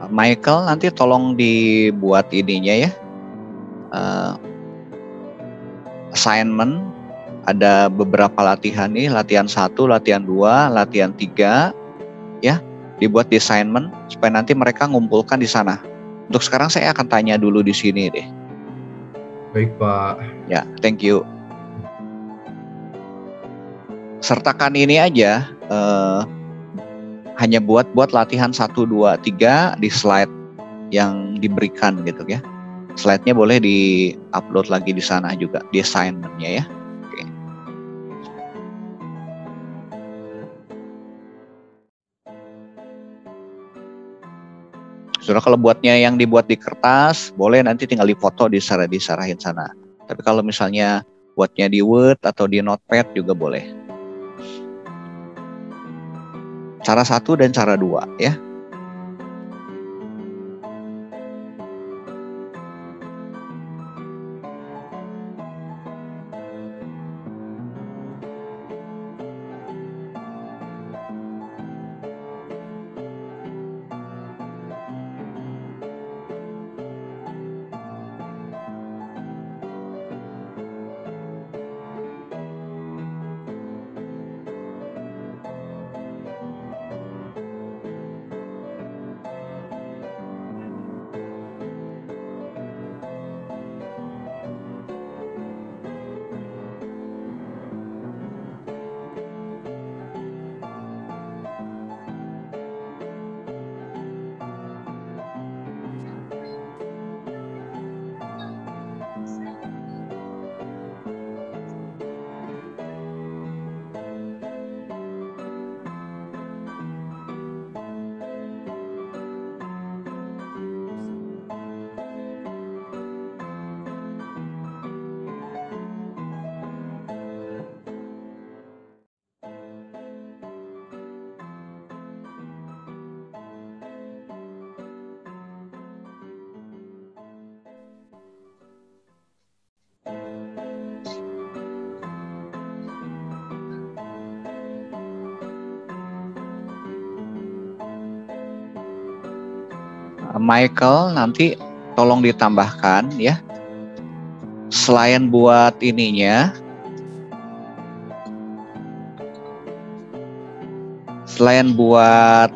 Michael, nanti tolong dibuat ininya ya, assignment. Ada beberapa latihan nih, latihan 1, latihan 2, latihan 3, ya, dibuat di assignment supaya nanti mereka ngumpulkan di sana. Untuk sekarang saya akan tanya dulu di sini deh. Baik, Pak. Ya, thank you. Sertakan ini aja. Hanya buat latihan 1, 2, 3 di slide yang diberikan gitu ya. Slide-nya boleh di-upload lagi di sana juga, di assignment-nya ya. Oke. Sudah, kalau buatnya yang dibuat di kertas, boleh nanti tinggal difoto, disarahin sana. Tapi kalau misalnya buatnya di Word atau di Notepad juga boleh. Cara 1 dan cara 2 ya. Michael nanti tolong ditambahkan ya. Selain buat ininya, selain buat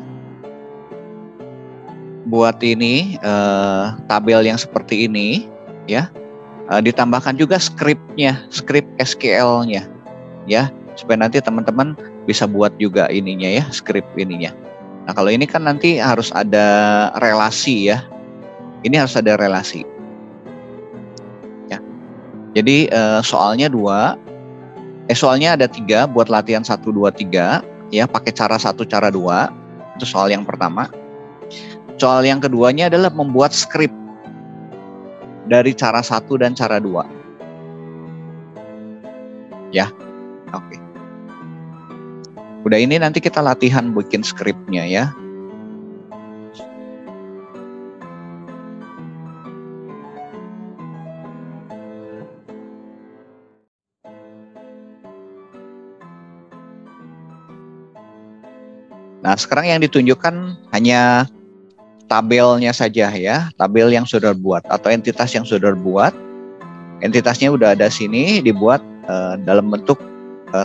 ini tabel yang seperti ini ya, ditambahkan juga skripnya, skrip SQL-nya ya, supaya nanti teman-teman bisa buat juga ininya ya, skrip ininya. Nah kalau ini kan nanti harus ada relasi ya, ini harus ada relasi ya. Jadi soalnya soalnya ada 3 buat latihan 1, 2, 3 ya, pakai cara 1, cara 2. Itu soal yang pertama. Soal yang keduanya adalah membuat skrip dari cara 1 dan cara 2. Ya, oke. Udah, ini nanti kita latihan bikin skripnya ya. Nah, sekarang yang ditunjukkan hanya tabelnya saja ya, tabel yang sudah buat atau entitas yang sudah buat. Entitasnya udah ada sini, dibuat dalam bentuk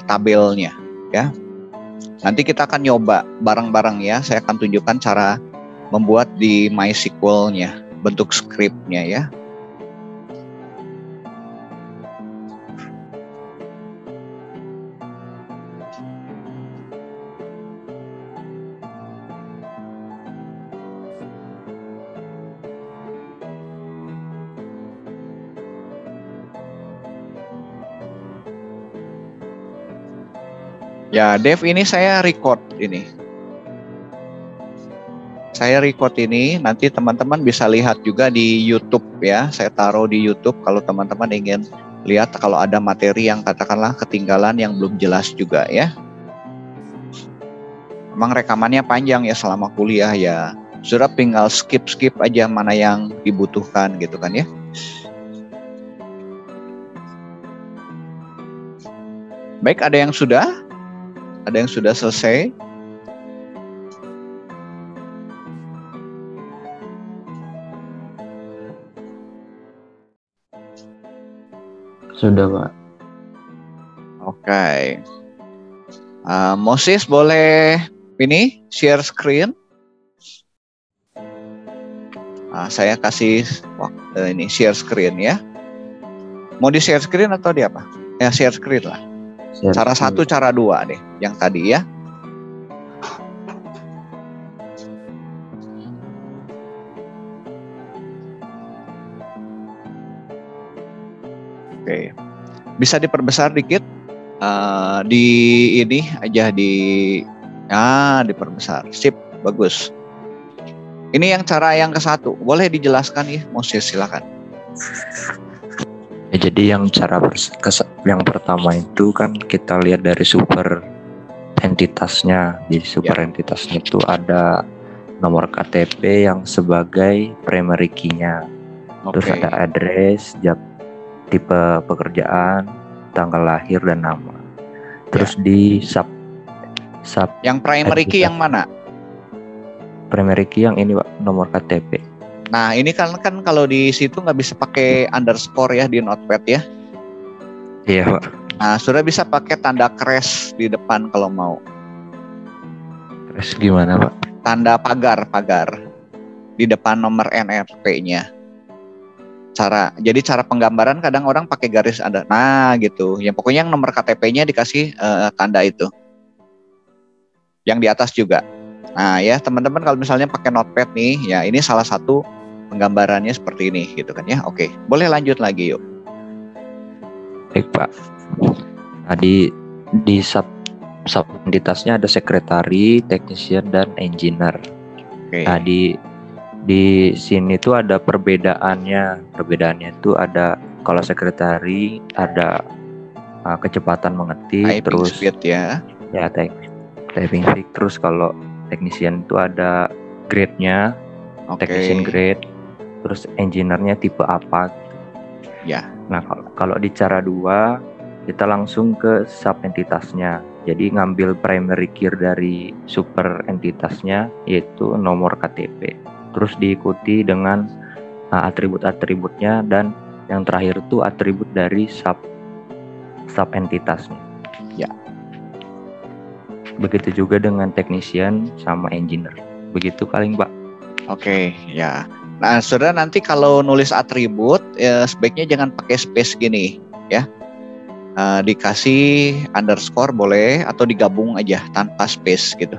tabelnya ya. Nanti kita akan nyoba bareng-bareng ya. Saya akan tunjukkan cara membuat di MySQL-nya, bentuk skripnya ya. Ya, Dev, ini saya record ini. Saya record ini, nanti teman-teman bisa lihat juga di YouTube ya. Saya taruh di YouTube kalau teman-teman ingin lihat kalau ada materi yang katakanlah ketinggalan yang belum jelas juga ya. Emang rekamannya panjang ya selama kuliah ya. Sudah tinggal skip aja mana yang dibutuhkan gitu kan ya. Baik, ada yang sudah? Ada yang sudah selesai? Sudah, Pak. Oke. Moses boleh ini share screen? Saya kasih ini share screen ya. Mau di share screen atau di apa? Ya share screen lah. Cara 1, cara 2 deh, yang tadi ya. Oke, bisa diperbesar dikit. Di ini aja diperbesar. Sip, bagus. Ini yang cara yang ke-1, boleh dijelaskan ya, Moses silakan. Ya, jadi yang cara yang pertama itu kan kita lihat dari super entitasnya. Di super entitasnya itu ada nomor KTP yang sebagai primary key-nya. Terus ada address, tipe pekerjaan, tanggal lahir dan nama. Terus di sub yang primary key yang mana? Primary key yang ini, Pak, nomor KTP. Nah, ini kan kalau di situ nggak bisa pakai underscore ya di Notepad ya. Iya, Pak. Nah, sudah bisa pakai tanda crash di depan kalau mau. Crash gimana, Pak? Tanda pagar di depan nomor NRP-nya. Jadi cara penggambaran kadang orang pakai garis ada. Nah, gitu. Yang pokoknya yang nomor KTP-nya dikasih tanda itu. Yang di atas juga. Nah, ya teman-teman kalau misalnya pakai Notepad nih, ya ini salah satu penggambarannya seperti ini gitu kan ya. Oke, boleh lanjut lagi yuk. Baik, Pak. Tadi di sub entitasnya ada sekretari, technician, dan engineer. Oke. Nah, di sini tuh ada perbedaannya. Perbedaannya itu ada kalau sekretari ada kecepatan mengetik, typing terus speed ya. Ya, typing speed. Terus kalau technician itu ada grade-nya, technician grade. Terus engineer-nya tipe apa gitu. Ya. Nah, kalau di cara 2 kita langsung ke sub entitasnya. Jadi ngambil primary key dari super entitasnya yaitu nomor KTP. terus diikuti dengan atribut-atributnya, dan yang terakhir itu atribut dari sub entitasnya. Ya. Begitu juga dengan technician sama engineer. Begitu paling, Pak. Oke, ya. Nah, saudara nanti kalau nulis atribut sebaiknya jangan pakai space gini, ya. Dikasih underscore boleh atau digabung aja tanpa space gitu.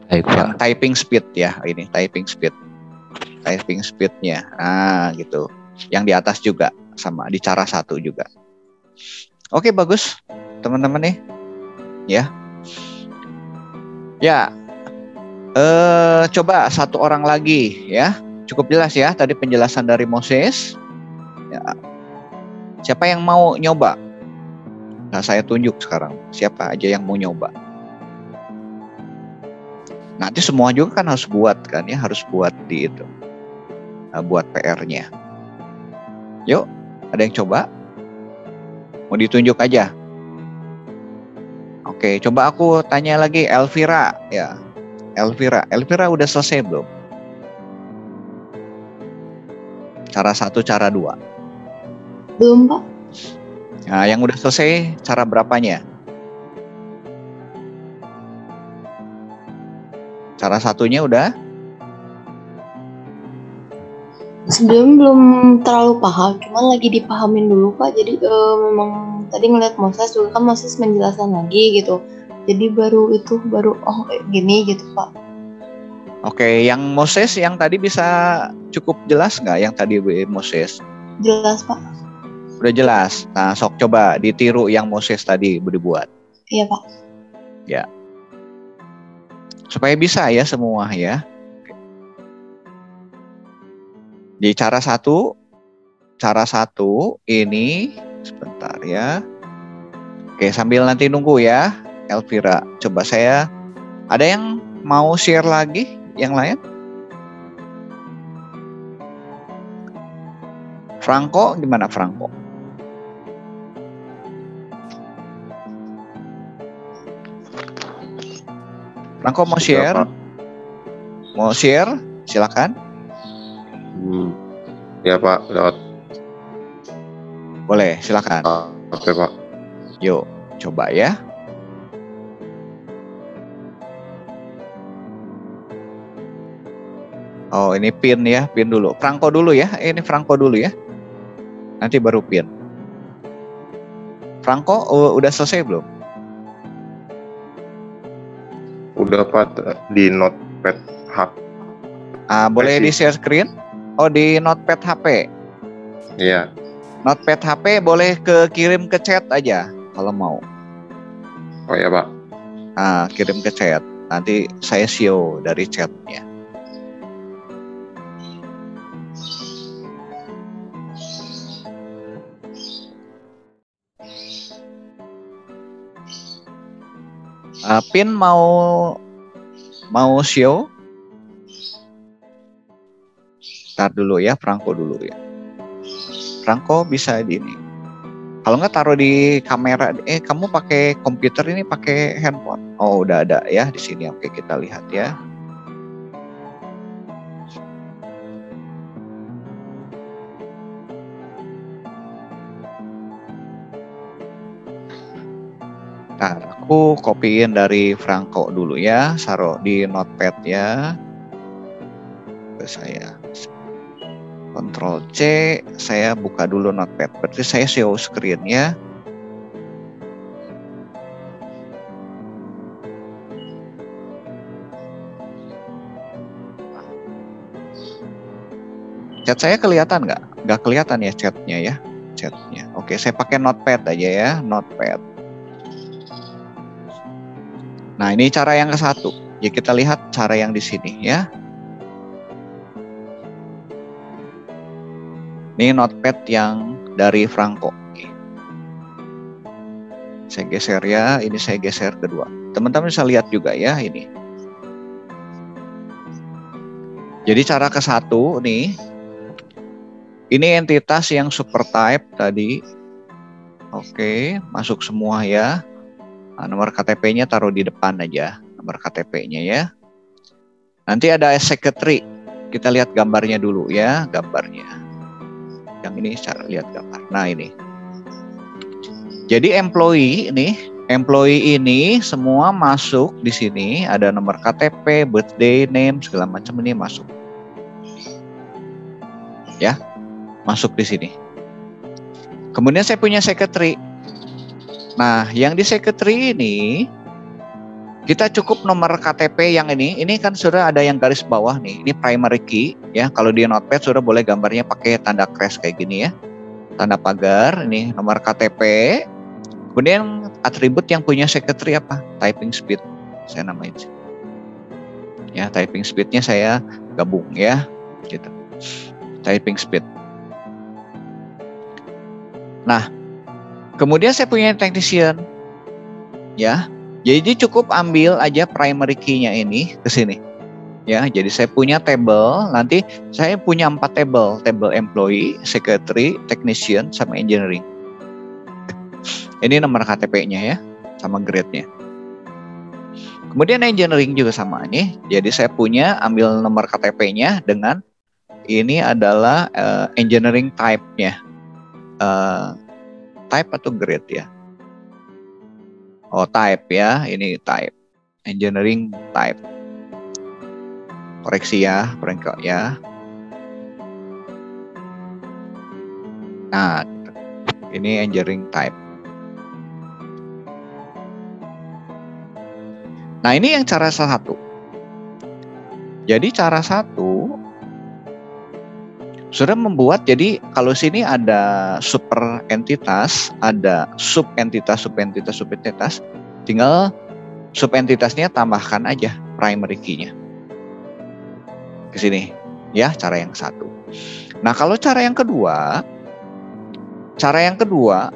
Baik, Yang Pak. typing speed ya, ini typing speednya. Nah, gitu. Yang di atas juga sama di cara 1 juga. Oke, bagus, teman-teman nih. Ya. Ya. Coba satu orang lagi ya. Cukup jelas ya tadi penjelasan dari Moses. Ya. Siapa yang mau nyoba? Nah, saya tunjuk sekarang. Siapa aja yang mau nyoba? Nanti semua juga kan harus buat kan ya, harus buat di itu. Buat PR-nya. Yuk, ada yang coba? Mau ditunjuk aja? Oke, coba aku tanya lagi Elvira ya. Elvira udah selesai belum? Cara 1, cara 2. Belum, Pak. Nah, yang udah selesai cara berapanya? Cara 1-nya udah? Sebelum belum terlalu paham, cuman lagi dipahamin dulu, Pak. Jadi memang tadi ngeliat Moses juga kan Moses menjelaskan lagi gitu. Jadi baru kayak gini gitu, Pak. Oke, yang Moses yang tadi bisa cukup jelas nggak? Yang tadi Moses? Jelas, Pak. Udah jelas. Nah, sok coba ditiru yang Moses tadi dibuat. Iya, Pak. Ya. Supaya bisa ya semua ya. Di cara 1 ini sebentar ya. Oke, sambil nanti nunggu ya. Elvira, coba saya ada yang mau share lagi yang lain? Franco gimana Franco? Franco mau share? Mau share? Silakan. Ya Pak, lewat. Boleh, silakan. Oke Pak. Yuk, coba ya. Oh, ini pin ya, pin dulu. Franco dulu ya, ini Franco dulu ya. Nanti baru pin. Franco, udah selesai belum? Udah Pak, di notepad HP. Boleh di share screen? Oh, di notepad HP. Iya. Notepad HP boleh kirim ke chat aja kalau mau. Oh ya Pak. Kirim ke chat. Nanti saya show dari chatnya. Pin mau show? Ntar dulu ya, Franco dulu ya. Franco bisa di ini. Kalau nggak taruh di kamera. Kamu pakai komputer ini pakai handphone? Oh, udah ada ya di sini. Oke, kita lihat ya. Nah, aku copyin dari Franco dulu ya, taruh di notepad ya. Saya Ctrl C, saya buka dulu notepad. Berarti saya show screen ya. Chat saya kelihatan nggak? Nggak kelihatan ya chatnya ya. Chatnya. Oke, saya pakai notepad aja ya, notepad. Nah, ini cara yang ke-1. Ya, kita lihat cara yang di sini ya. Ini notepad yang dari Franco. Saya geser ya, ini saya geser kedua. Teman-teman bisa lihat juga ya ini. Jadi cara ke-1 nih. Ini entitas yang super type tadi. Oke, masuk semua ya. Nomor KTP-nya taruh di depan aja, nomor KTP-nya ya. Nanti ada secretary. Kita lihat gambarnya dulu ya, gambarnya. Yang ini cara lihat gambar. Nah ini. Jadi employee ini semua masuk di sini. Ada nomor KTP, birthday, name, segala macam ini masuk. Ya, masuk di sini. Kemudian saya punya secretary. Nah, yang di secretary ini kita cukup nomor KTP yang ini kan sudah ada yang garis bawah nih. Ini primary key ya. Kalau di Notepad sudah boleh gambarnya pakai tanda crash kayak gini ya. Tanda pagar, ini nomor KTP. Kemudian atribut yang punya secretary apa? Typing speed. Saya namain sih. Ya, typing speednya saya gabung ya. Gitu. Typing speed. Nah, kemudian saya punya technician. Ya. Jadi cukup ambil aja primary key-nya ini ke sini. Ya, jadi saya punya table, nanti saya punya 4 table. Table employee, secretary, technician, sama engineering. Ini nomor KTP-nya ya, sama grade-nya. Kemudian engineering juga sama nih. Jadi saya punya ambil nomor KTP-nya dengan ini adalah engineering type-nya. Type atau grade ya? Oh, type ya, ini type. Engineering type. Koreksi ya, perengkok ya. Nah, ini engineering type. Nah, ini yang cara satu. Jadi cara satu sudah membuat, jadi kalau sini ada super entitas, ada subentitas, tinggal subentitasnya tambahkan aja primary key-nya ke sini ya, cara yang satu. Nah, kalau cara yang kedua,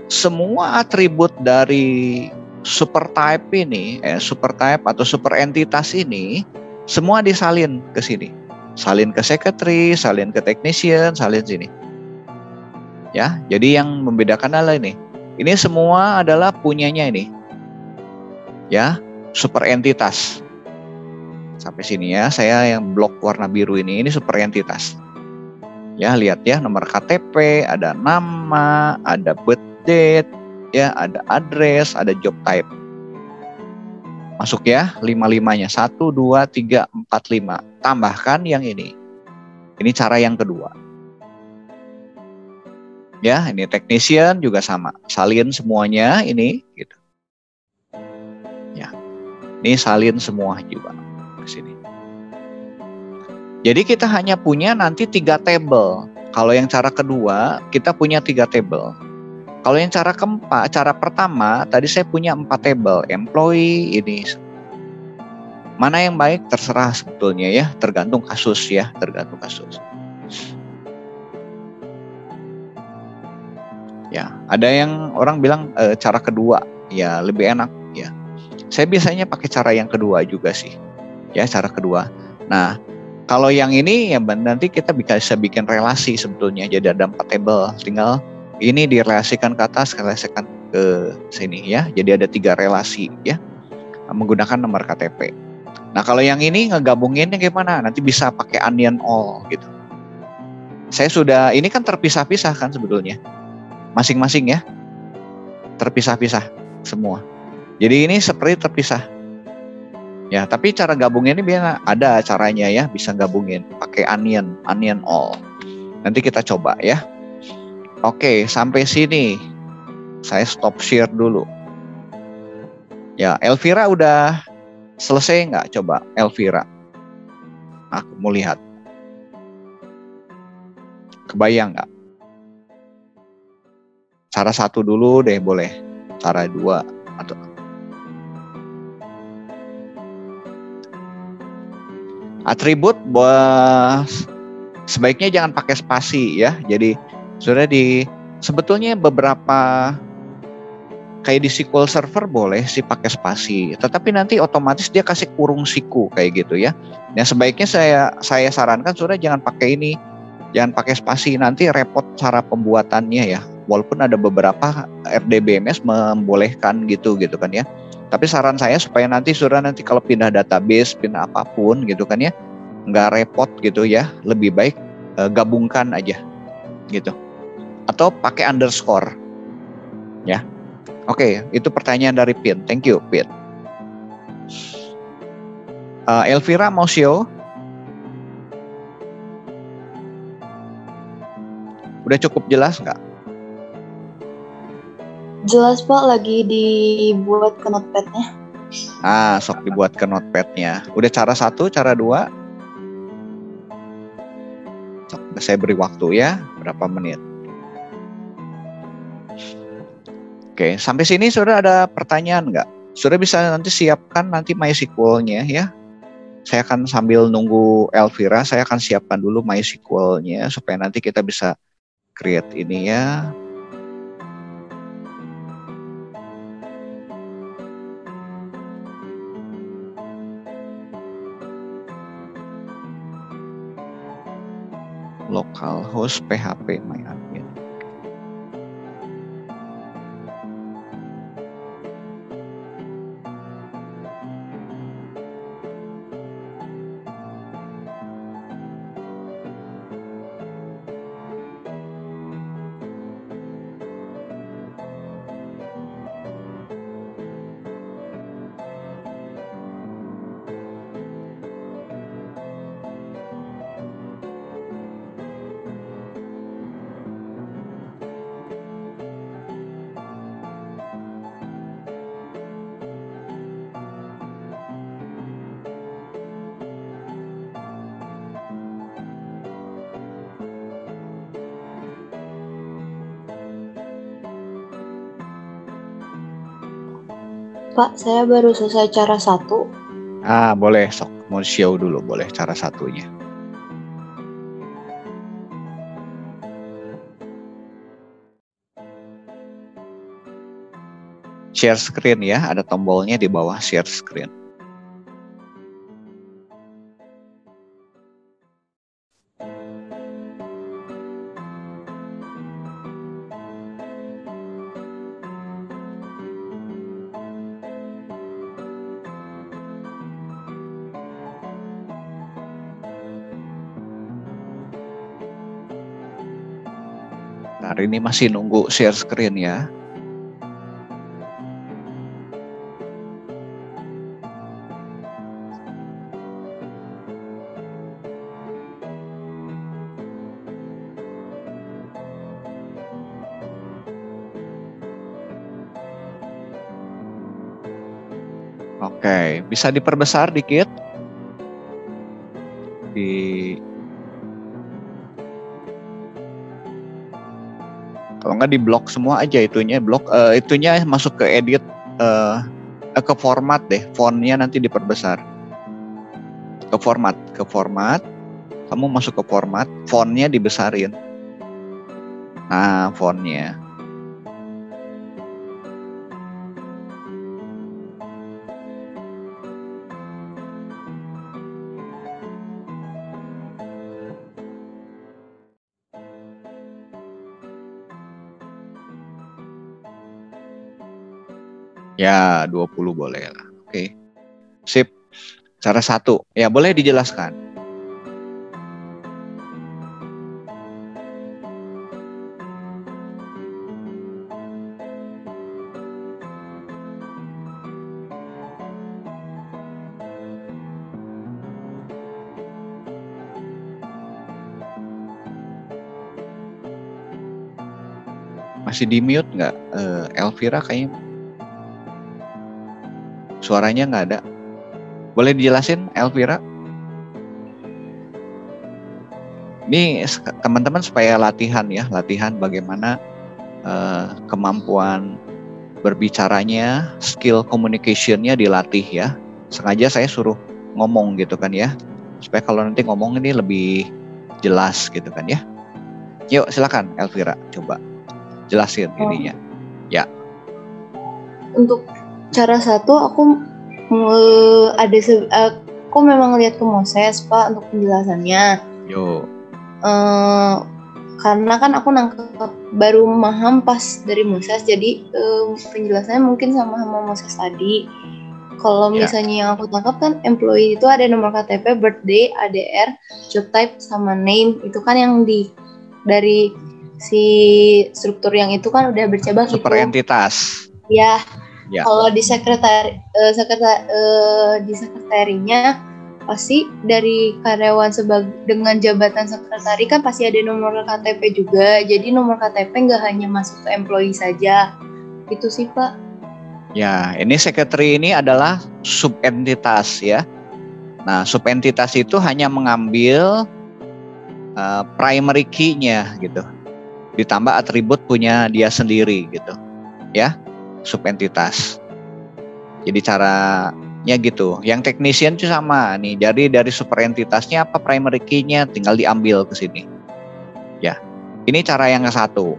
semua atribut dari super type ini, super type atau super entitas ini semua disalin ke sini. Salin ke secretary, salin ke technician, salin sini. Ya, jadi yang membedakan adalah ini. Ini semua adalah punyanya ini. Ya, super entitas. Sampai sini ya, saya yang blok warna biru ini super entitas. Ya, lihat ya, nomor KTP, ada nama, ada birth date, ya, ada address, ada job type. Masuk ya, 5-5-nya. 1, 2, 3, 4, 5. Tambahkan yang ini. Ini cara yang kedua. Ya, ini technician juga sama. Salin semuanya ini gitu. Ya. Ini salin semua juga ke sini. Jadi kita hanya punya nanti 3 table. Kalau yang cara kedua, kita punya 3 table. Kalau yang cara pertama, tadi saya punya 4 table. Employee ini. Mana yang baik terserah sebetulnya ya, tergantung kasus ya, tergantung kasus. Ya, ada yang orang bilang cara kedua ya lebih enak ya. Saya biasanya pakai cara yang kedua juga sih. Ya, cara kedua. Nah, kalau yang ini ya nanti kita bisa bikin relasi sebetulnya. Jadi ada 4 table, tinggal ini direlasikan ke atas, relasikan ke sini ya. Jadi ada 3 relasi ya, menggunakan nomor KTP. Nah, kalau yang ini ngegabunginnya gimana? Nanti bisa pakai onion all gitu. Saya sudah, ini kan terpisah-pisah kan sebetulnya. Masing-masing ya. Terpisah-pisah semua. Jadi ini seperti terpisah. Ya, tapi cara gabungin ini biar ada caranya ya, bisa gabungin pakai onion all. Nanti kita coba ya. Oke, sampai sini. Saya stop share dulu. Ya, Elvira udah selesai nggak? Coba Elvira. Aku mau lihat. Kebayang nggak? Cara 1 dulu deh boleh. Cara 2 atau atribut sebaiknya jangan pakai spasi ya. Jadi sudah sebetulnya beberapa kayak di SQL Server boleh sih pakai spasi, tetapi nanti otomatis dia kasih kurung siku kayak gitu ya. Nah, sebaiknya saya sarankan sudah jangan pakai ini, jangan pakai spasi, nanti repot cara pembuatannya ya. Walaupun ada beberapa RDBMS membolehkan gitu kan ya. Tapi saran saya supaya nanti kalau pindah database, pindah apapun gitu kan ya, nggak repot gitu ya, lebih baik gabungkan aja gitu, atau pakai underscore ya. Oke, itu pertanyaan dari Pin. Thank you, Pin. Elvira mau show? Udah cukup jelas nggak? Jelas Pak, lagi dibuat ke notepad-nya. Sok dibuat ke notepad-nya. Udah cara 1, cara 2. Sok, saya beri waktu ya, berapa menit. Oke, sampai sini sudah ada pertanyaan nggak? Sudah bisa nanti siapkan nanti MySQL-nya ya. Saya akan sambil nunggu Elvira, saya akan siapkan dulu MySQL-nya supaya nanti kita bisa create ini ya. Localhost PHP MyAdmin. Pak, saya baru selesai cara 1. Boleh, sok mau show dulu, boleh cara 1-nya. Share screen ya, ada tombolnya di bawah share screen. Hari ini masih nunggu share screen ya. Oke, bisa diperbesar dikit. Kalau nggak di blok semua aja itunya, itunya masuk ke edit, ke format deh, fontnya nanti diperbesar. Ke format, kamu masuk ke format, fontnya dibesarin. Nah, fontnya. Ya, 20 boleh lah. Oke. Sip. Cara 1. Ya, boleh dijelaskan. Masih di mute nggak? Elvira kayaknya. Suaranya nggak ada. Boleh dijelasin, Elvira? Ini teman-teman supaya latihan bagaimana kemampuan berbicaranya, skill communication-nya dilatih ya. Sengaja saya suruh ngomong gitu kan ya, supaya kalau nanti ngomong ini lebih jelas gitu kan ya. Yuk silakan Elvira, coba jelasin ininya. Ya. Untuk cara 1 aku aku memang lihat ke Moses Pak untuk penjelasannya. Yo. Karena kan aku nangkep baru memaham pas dari Moses, jadi penjelasannya mungkin sama Moses tadi. Kalau Ya. misalnya yang aku tangkap kan employee itu ada nomor KTP, birthday, ADR, job type sama name. Itu kan yang dari si struktur yang itu kan udah bercabang gitu. Super entitas. Ya. Ya. Kalau di di sekretarinya pasti dari karyawan dengan jabatan sekretari kan pasti ada nomor KTP juga. Jadi nomor KTP nggak hanya masuk ke employee saja. Gitu sih, Pak. Ya, ini secretary ini adalah subentitas ya. Nah, subentitas itu hanya mengambil primary key-nya gitu. Ditambah atribut punya dia sendiri gitu. Ya, subentitas. Jadi caranya gitu. Yang technician itu sama nih. Jadi dari superentitasnya apa primary key-nya tinggal diambil ke sini. Ya. Ini cara yang ke satu.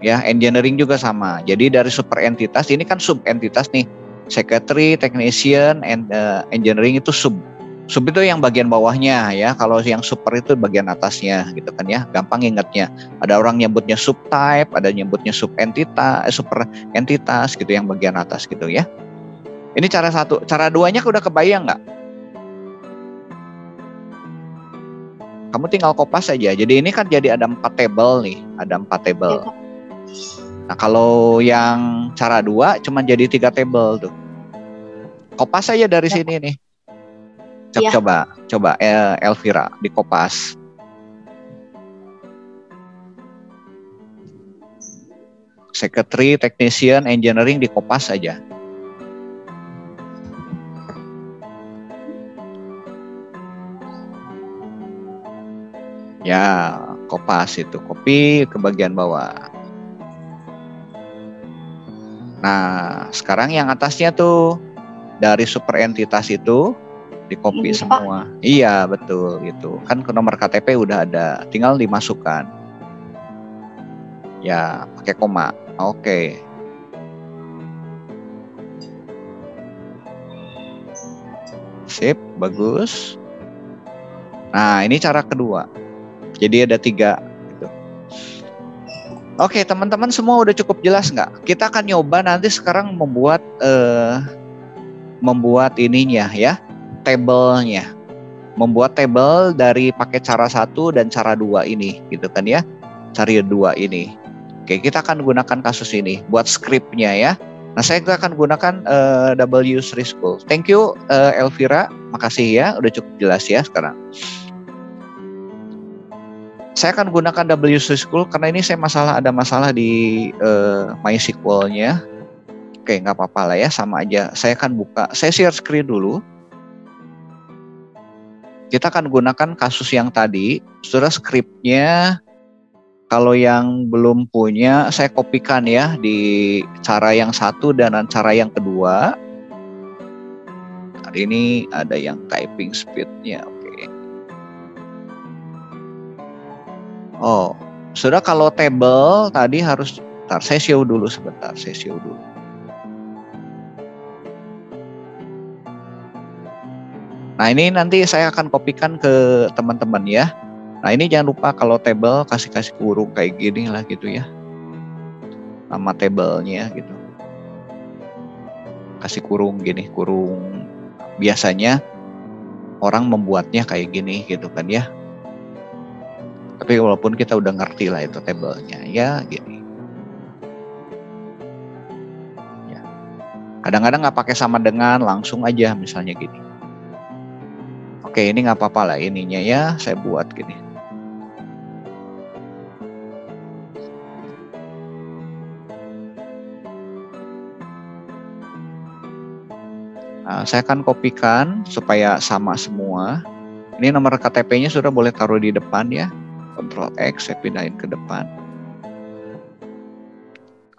Ya, engineering juga sama. Jadi dari superentitas ini kan subentitas nih. Secretary, technician, and engineering itu sub. Sub itu yang bagian bawahnya ya. Kalau yang super itu bagian atasnya gitu kan ya. Gampang ingatnya. Ada orang nyebutnya subtype, ada nyebutnya superentitas gitu yang bagian atas gitu ya. Ini cara satu. Cara duanya udah kebayang nggak? Kamu tinggal kopas aja. Jadi ini kan jadi ada 4 table nih. Ada 4 table. Nah, kalau yang cara 2 cuma jadi 3 table tuh. Kopas aja dari sini nih. Coba Elvira dikopas. Secretary, technician, engineering dikopas aja. Ya, kopas itu. Copy ke bagian bawah. Nah, sekarang yang atasnya tuh dari superentitas itu di copy semua. Pak. Iya, betul gitu. Kan ke nomor KTP udah ada, tinggal dimasukkan. Ya, pakai koma. Oke. Sip, bagus. Nah, ini cara kedua. Jadi ada 3 gitu. Oke, teman-teman semua udah cukup jelas nggak? Kita akan nyoba nanti sekarang membuat ininya ya, tabelnya. Membuat tabel dari pakai cara 1 dan cara 2 ini gitu kan ya. Cara 2 ini. Oke, kita akan gunakan kasus ini buat skripnya ya. Nah, saya akan gunakan W3 School. Thank you Elvira, makasih ya, udah cukup jelas ya sekarang. Saya akan gunakan W3 School karena ini saya ada masalah di MySQL-nya. Oke, nggak apa-apa lah ya, sama aja. Saya akan buka, saya share screen dulu. Kita akan gunakan kasus yang tadi. Saudara, skripnya kalau yang belum punya, saya kopikan ya di cara yang 1 dan cara yang kedua. Hari ini ada yang typing speed-nya. Oh, sudah kalau table tadi harus, saya show dulu sebentar, Nah, ini nanti saya akan kopikan ke teman-teman ya. Nah, ini jangan lupa kalau table kasih kurung kayak gini lah gitu ya. Nama tablenya gitu. Kasih kurung gini, kurung. Biasanya orang membuatnya kayak gini gitu kan ya. Tapi walaupun kita udah ngerti lah itu tabelnya ya gini. Ya. Kadang-kadang nggak pakai sama dengan, langsung aja misalnya gini. Oke, ini nggak apa-apa lah ininya ya, saya buat gini. Nah, saya akan kopikan supaya sama semua. Ini nomor KTP-nya sudah boleh taruh di depan ya. Ctrl X, saya pindahin ke depan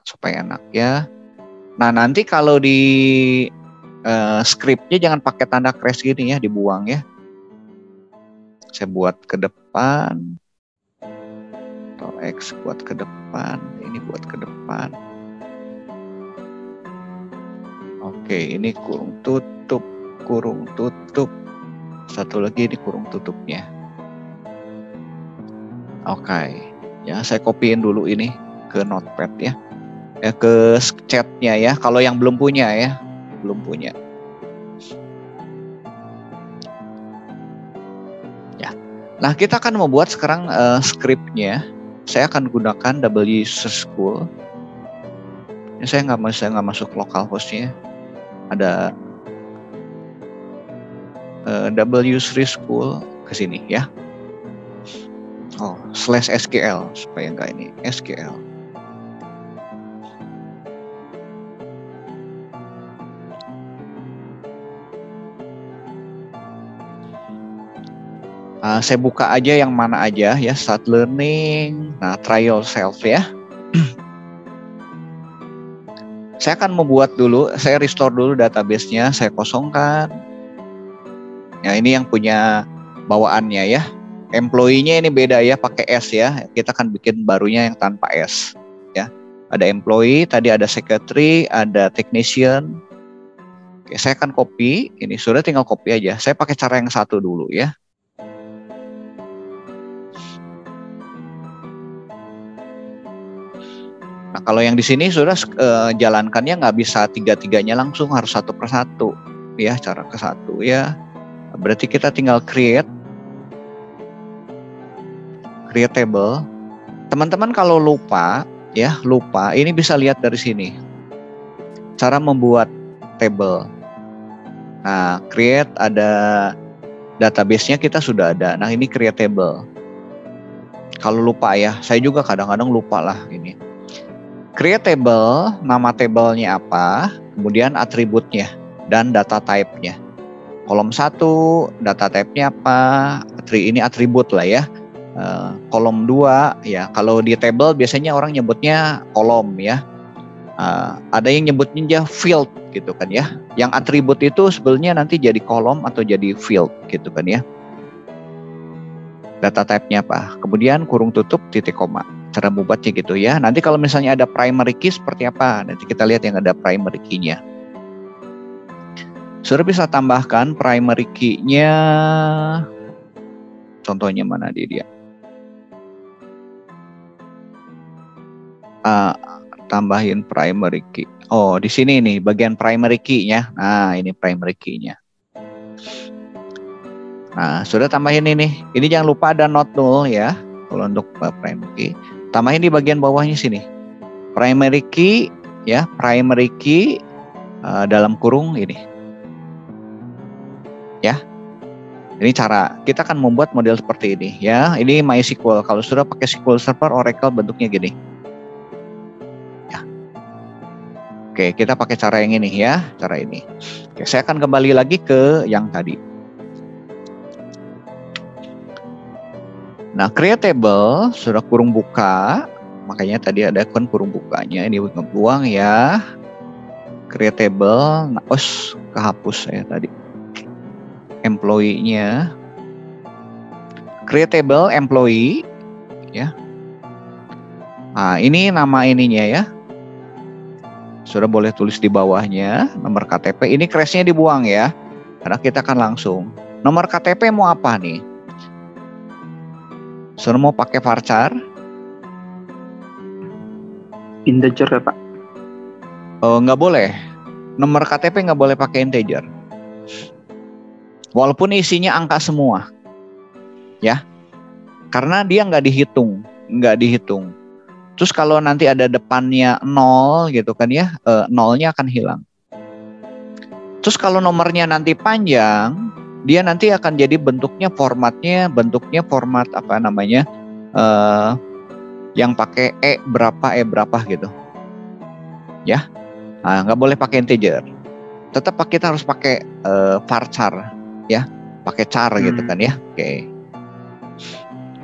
supaya enak ya. Nah, nanti kalau di skripnya jangan pakai tanda crash gini ya, dibuang ya. Saya buat ke depan, Ctrl X buat ke depan, ini buat ke depan. Oke, ini kurung tutup. Satu lagi ini kurung tutupnya. Oke, ya saya copyin dulu ini ke notepad ya, ke chatnya ya. Kalau yang belum punya ya, belum punya. Nah, kita akan membuat sekarang scriptnya. Saya akan gunakan W3School. Ini saya nggak masuk localhost-nya. Ada W3School ke sini ya. Oh, /SQL supaya enggak ini SQL. Saya buka aja yang mana aja ya, start learning. Nah, try yourself ya. Saya akan membuat dulu, saya restore dulu database-nya, saya kosongkan. Ya, ini yang punya bawaannya ya. Employee-nya ini beda ya, pakai S ya. Kita akan bikin barunya yang tanpa S ya. Ada employee, tadi ada secretary, ada technician. Oke, saya akan copy. Ini sudah tinggal copy aja. Saya pakai cara yang satu dulu ya. Nah, kalau yang di sini sudah jalankannya nggak bisa tiga-tiganya langsung, harus satu persatu ya, cara ke satu ya. Berarti kita tinggal create table. Teman-teman kalau lupa ini bisa lihat dari sini cara membuat table. Nah, create, ada database-nya kita sudah ada. Nah, ini create table. Kalau lupa ya, saya juga kadang-kadang lupa lah ini. Create table, nama tablenya apa, kemudian atributnya dan data type-nya. Kolom 1, data type-nya apa, ini atribut lah ya. Kolom 2 ya, kalau di table biasanya orang nyebutnya kolom ya. Ada yang nyebutnya field gitu kan ya. Yang atribut itu sebenarnya nanti jadi kolom atau jadi field gitu kan ya. Data type-nya apa, kemudian kurung tutup titik koma. Cara membuatnya gitu ya. Nanti kalau misalnya ada primary key seperti apa, nanti kita lihat yang ada primary key-nya. Sudah bisa tambahkan primary key-nya. Contohnya mana dia? Tambahin primary key. Oh, di sini nih bagian primary key-nya. Nah, ini primary key-nya. Nah, sudah tambahin ini. Ini jangan lupa ada not null ya. Kalau untuk primary key, tambahin di bagian bawahnya sini. Primary key ya, primary key dalam kurung ini. Ya. Ini cara kita akan membuat model seperti ini ya. Ini MySQL. Kalau sudah pakai SQL Server, Oracle bentuknya gini. Ya. Oke, kita pakai cara yang ini ya, cara ini. Oke, saya akan kembali lagi ke yang tadi. Nah, create table sudah kurung buka, makanya tadi ada kan kurung bukanya, ini ngebuang ya. Create table, nah, kehapus saya tadi. Employee-nya, create table employee, ya. Nah, ini nama ininya ya. Sudah boleh tulis di bawahnya, nomor KTP. Ini crash-nya dibuang ya, karena kita akan langsung. Nomor KTP mau apa nih? Sudah mau pakai varchar? Integer ya Pak? Nggak boleh. Nomor KTP nggak boleh pakai integer. Walaupun isinya angka semua, ya, karena dia nggak dihitung. Terus kalau nanti ada depannya 0 gitu kan ya, nolnya akan hilang. Terus kalau nomornya nanti panjang, dia nanti akan jadi bentuknya format apa namanya, yang pakai E berapa gitu, ya. Nah, nggak boleh pakai integer. Tetap kita harus pakai varchar, ya, pakai char gitu kan ya. Oke.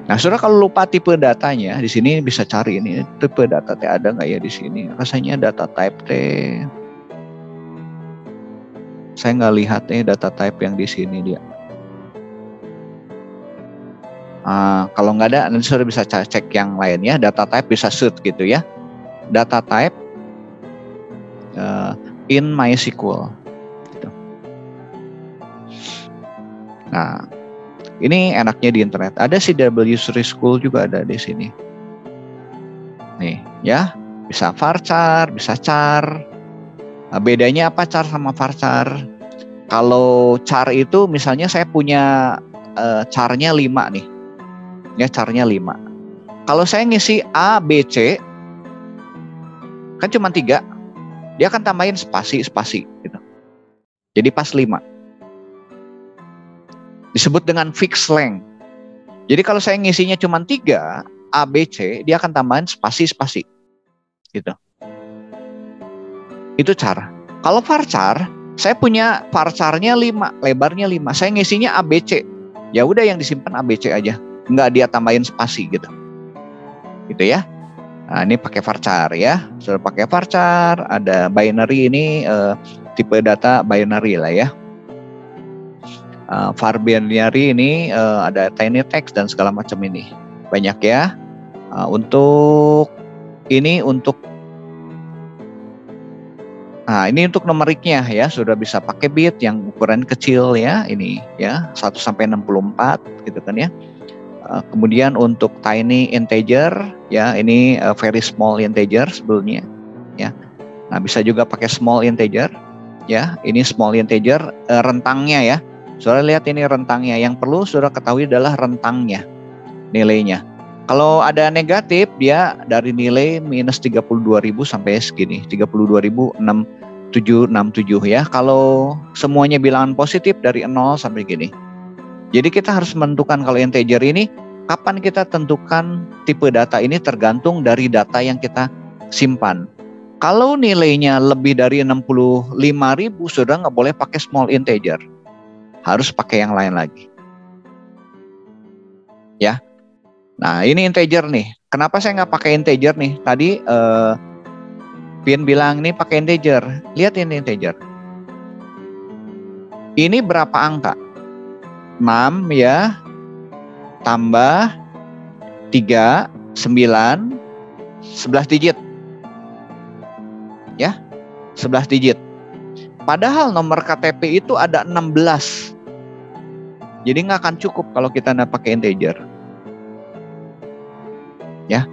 Nah, saudara kalau lupa tipe datanya, di sini bisa cari ini tipe data teh ada nggak ya di sini? Rasanya data type teh. Saya nggak lihat data type yang di sini dia. Kalau nggak ada, nanti sudah bisa cek yang lain ya. Data type bisa search gitu ya. Data type in MySQL. Gitu. Nah, ini enaknya di internet. Ada si W3School juga ada di sini. Nih ya, bisa varchar, bisa char. Nah, bedanya apa char sama varchar? Kalau char itu misalnya saya punya charnya 5 nih. Ya, charnya 5. Kalau saya ngisi A, B, C, kan cuma 3. Dia akan tambahin spasi gitu. Jadi pas 5. Disebut dengan fixed length. Jadi kalau saya ngisinya cuma 3, A, B, C, dia akan tambahin spasi gitu. Itu char. Kalau varchar, saya punya varcharnya 5, lebarnya 5. Saya ngisinya A, B, C. Ya udah yang disimpan A, B, C aja. Nggak dia tambahin spasi gitu. Gitu ya. Nah, ini pakai varchar ya. Sudah pakai varchar, ada binary ini tipe data binary lah ya. Var binary ini ada tiny text dan segala macam ini. Banyak ya. Untuk ini untuk numeriknya ya, sudah bisa pakai bit yang ukuran kecil ya, ini ya 1 sampai 64 gitu kan ya. Kemudian untuk tiny integer ya, ini very small integer sebelumnya ya. Nah, bisa juga pakai small integer ya. Ini small integer rentangnya ya. Saudara lihat ini rentangnya. Yang perlu saudara ketahui adalah rentangnya, nilainya. Kalau ada negatif, dia dari nilai minus 32.000 sampai segini, 32.767 ya. Kalau semuanya bilangan positif dari 0 sampai gini. Jadi kita harus menentukan kalau integer ini, kapan kita tentukan tipe data ini tergantung dari data yang kita simpan. Kalau nilainya lebih dari 65.000, sudah nggak boleh pakai small integer. Harus pakai yang lain lagi. Ya. Nah, ini integer nih. Kenapa saya nggak pakai integer nih? Tadi Pian bilang ini pakai integer. Lihat ini integer. Ini berapa angka? 6 ya. Tambah 3, 9, 11 digit. Ya. 11 digit. Padahal nomor KTP itu ada 16. Jadi nggak akan cukup kalau kita nggak pakai integer. Ya,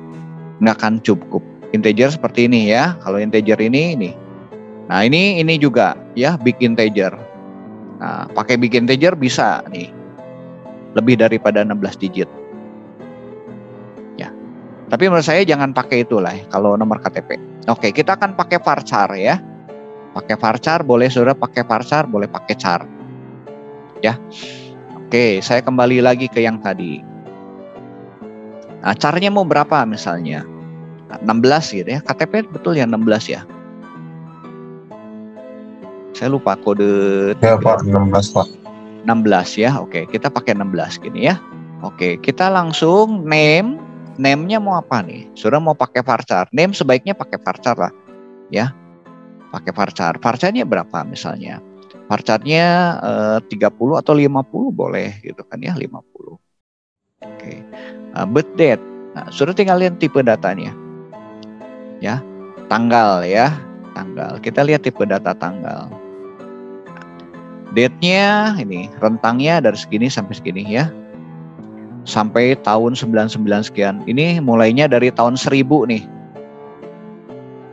nggak akan cukup. Integer seperti ini ya. Kalau integer ini. Nah, ini juga ya, big integer. Nah, pakai big integer bisa nih. Lebih daripada 16 digit. Ya. Tapi menurut saya jangan pakai itulah kalau nomor KTP. Oke, kita akan pakai varchar ya. Pakai varchar, boleh saudara pakai varchar, boleh pakai char. Ya. Oke, saya kembali lagi ke yang tadi. Nah, caranya mau berapa misalnya? 16 gitu ya. KTP betul ya 16 ya. Saya lupa kode. Ya Pak, 16 Pak. 16 ya. Oke, kita pakai 16 gini ya. Oke, kita langsung name. Name-nya mau apa nih? Sudah mau pakai varchar. Name sebaiknya pakai varchar lah. Ya. Pakai varchar. Varcharnya berapa misalnya? Varcharnya 30 atau 50 boleh gitu kan ya, 50. Oke. Birth date. Nah, sudah tinggal lihat tipe datanya. Ya. Tanggal ya. Tanggal. Kita lihat tipe data tanggal. Date-nya ini, rentangnya dari segini sampai segini ya. Sampai tahun 99 sekian. Ini mulainya dari tahun 1000 nih.